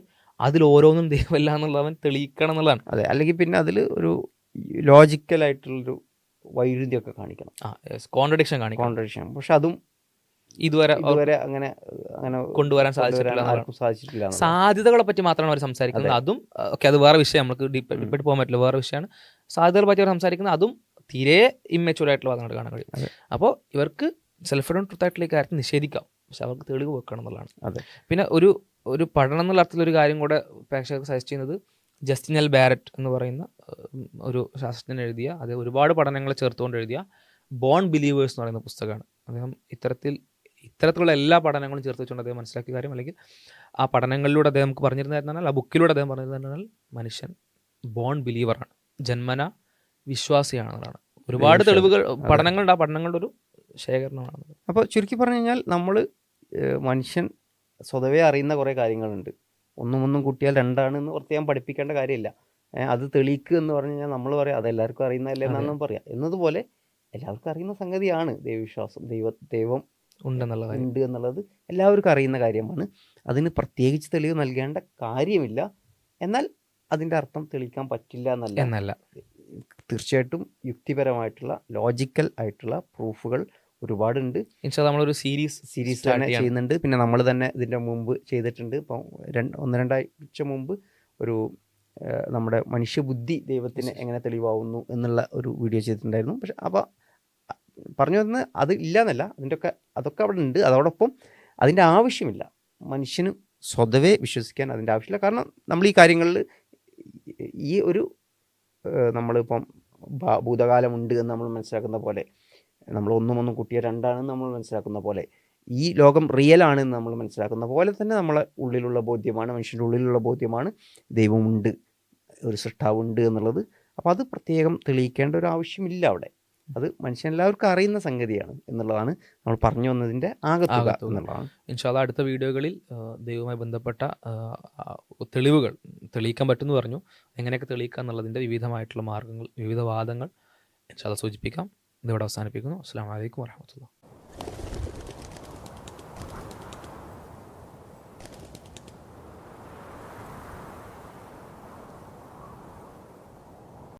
അതിൽ ഓരോന്നും ദൈവമല്ല എന്നുള്ളവൻ തെളിയിക്കണം എന്നുള്ളതാണ്. അതെ, അല്ലെങ്കിൽ പിന്നെ അതിൽ ഒരു ലോജിക്കലായിട്ടുള്ളൊരു വൈരുദ്ധ്യമൊക്കെ കാണിക്കണം, കോൺട്രഡിക്ഷൻ കാണിക്കണം. കോൺട്രഡിക്ഷൻ. പക്ഷെ അതും ഇതുവരെ അങ്ങനെ കൊണ്ടുവരാൻ സാധിച്ചിട്ടില്ല. ആർക്കും സാധിച്ചിട്ടില്ല. സാധ്യതകളെ പറ്റി മാത്രമാണ് അവർ സംസാരിക്കുന്നത്. അതും ഓക്കെ, അത് വേറെ വിഷയം, നമുക്ക് ഡീപ്പായിട്ട് പോകാൻ പറ്റില്ല, വേറെ വിഷയമാണ്. സാധ്യതകളെ പറ്റി അവർ സംസാരിക്കുന്നത് അതും തീരെ ഇമ്മെച്യൂർ ആയിട്ടുള്ള വാദങ്ങൾ കാണാൻ കഴിയും. അപ്പോൾ ഇവർക്ക് സെൽഫ് ഡോൺ ട്രൂത്ത് ആയിട്ടുള്ള ഈ കാര്യത്തിൽ നിഷേധിക്കാം, പക്ഷെ അവർക്ക് തെളിവ് വെക്കണം എന്നുള്ളതാണ്. അതെ. പിന്നെ ഒരു പഠനം എന്നുള്ള അർത്ഥത്തിലൊരു കാര്യം കൂടെ പ്രേക്ഷകർക്ക് സജസ്റ്റ് ചെയ്യുന്നത്, ജസ്റ്റിൻ എൽ ബാരറ്റ് എന്ന് പറയുന്ന ഒരു ശാസ്ത്രജ്ഞൻ എഴുതിയ, അത് ഒരുപാട് പഠനങ്ങൾ ചേർത്തുകൊണ്ട് എഴുതിയ ബോൺ ബിലീവേഴ്സ് എന്ന് പറയുന്ന പുസ്തകമാണ്. അദ്ദേഹം ഇത്തരത്തിലുള്ള എല്ലാ പഠനങ്ങളും ചേർത്ത് വെച്ചുകൊണ്ട് അദ്ദേഹം മനസ്സിലാക്കിയ കാര്യം, അല്ലെങ്കിൽ ആ പഠനങ്ങളിലൂടെ അദ്ദേഹം നമുക്ക് പറഞ്ഞിരുന്നതെന്നാൽ, ആ ബുക്കിലൂടെ അദ്ദേഹം പറഞ്ഞിരുന്നാൽ, മനുഷ്യൻ ബോൺ ബിലീവറാണ്, ജന്മന വിശ്വാസിയാണെന്നുള്ളതാണ്. ഒരുപാട് തെളിവുകൾ, പഠനങ്ങളുണ്ട്, ആ പഠനങ്ങളുടെ ഒരു ശേഖരണമാണ്. അപ്പോൾ ചുരുക്കി പറഞ്ഞു കഴിഞ്ഞാൽ, നമ്മൾ മനുഷ്യൻ സ്വതവേ അറിയുന്ന കുറേ കാര്യങ്ങളുണ്ട്. ഒന്നും കൂട്ടിയാൽ രണ്ടാണ് എന്ന് പ്രത്യേകം പഠിപ്പിക്കേണ്ട കാര്യമില്ല. അത് തെളിയിക്കുക എന്ന് പറഞ്ഞു കഴിഞ്ഞാൽ നമ്മൾ പറയാം അതെല്ലാവർക്കും അറിയുന്നതല്ലേ എന്നാണ് പറയാം. എന്നതുപോലെ എല്ലാവർക്കും അറിയുന്ന സംഗതിയാണ് ദൈവവിശ്വാസം, ദൈവം ഉണ്ട് എന്നുള്ളത് എല്ലാവർക്കും അറിയുന്ന കാര്യമാണ്. അതിന് പ്രത്യേകിച്ച് തെളിവ് നൽകേണ്ട കാര്യമില്ല. എന്നാൽ അതിൻ്റെ അർത്ഥം തെളിയിക്കാൻ പറ്റില്ല എന്നല്ല. തീർച്ചയായിട്ടും യുക്തിപരമായിട്ടുള്ള, ലോജിക്കൽ ആയിട്ടുള്ള പ്രൂഫുകൾ ഒരുപാടുണ്ട്. നമ്മളൊരു സീരീസ് തന്നെ ചെയ്യുന്നുണ്ട്. പിന്നെ നമ്മൾ തന്നെ ഇതിൻ്റെ മുമ്പ് ചെയ്തിട്ടുണ്ട്. ഇപ്പം 1-2 മുമ്പ് ഒരു നമ്മുടെ മനുഷ്യബുദ്ധി ദൈവത്തിന് എങ്ങനെ തെളിവാവുന്നു എന്നുള്ള ഒരു വീഡിയോ ചെയ്തിട്ടുണ്ടായിരുന്നു. പക്ഷെ അപ്പോൾ പറഞ്ഞു വന്ന് അത് ഇല്ല എന്നല്ല, അതൊക്കെ അവിടെ ഉണ്ട്. അതോടൊപ്പം അതിൻ്റെ ആവശ്യമില്ല, മനുഷ്യന് സ്വതവേ വിശ്വസിക്കാൻ അതിൻ്റെ ആവശ്യമില്ല. കാരണം നമ്മൾ ഈ കാര്യങ്ങളിൽ ഈ ഒരു നമ്മളിപ്പം ഭൂതകാലമുണ്ട് എന്ന് നമ്മൾ മനസ്സിലാക്കുന്ന പോലെ, നമ്മൾ ഒന്നും കൂട്ടിയ രണ്ടാണെന്ന് നമ്മൾ മനസ്സിലാക്കുന്ന പോലെ, ഈ ലോകം റിയൽ ആണെന്ന് നമ്മൾ മനസ്സിലാക്കുന്ന പോലെ തന്നെ നമ്മളെ ഉള്ളിലുള്ള ബോധ്യമാണ്, മനുഷ്യൻ്റെ ഉള്ളിലുള്ള ബോധ്യമാണ് ദൈവമുണ്ട്, ഒരു സൃഷ്ടാവുണ്ട് എന്നുള്ളത്. അപ്പോൾ അത് പ്രത്യേകം തെളിയിക്കേണ്ട ഒരു ആവശ്യമില്ല അവിടെ. അത് മനുഷ്യൻ എല്ലാവർക്കും അറിയുന്ന സംഗതിയാണ് എന്നുള്ളതാണ് നമ്മൾ പറഞ്ഞു വന്നതിൻ്റെ ആകത്തുക എന്നുള്ളതാണ്. ഇൻഷാ അല്ലാഹ് അടുത്ത വീഡിയോകളിൽ ദൈവവുമായി ബന്ധപ്പെട്ട തെളിവുകൾ തെളിയിക്കാൻ പറ്റുമെന്ന് പറഞ്ഞു. എങ്ങനെയൊക്കെ തെളിയിക്കുക എന്നുള്ളതിൻ്റെ വിവിധമായിട്ടുള്ള മാർഗ്ഗങ്ങൾ, വിവിധ വാദങ്ങൾ ഇൻഷാ അല്ലാഹ് സൂചിപ്പിക്കാം. ഇതിവിടെ അവസാനിപ്പിക്കുന്നു. അസ്സലാമു അലൈക്കും വറഹ്മത്തുള്ളാഹി.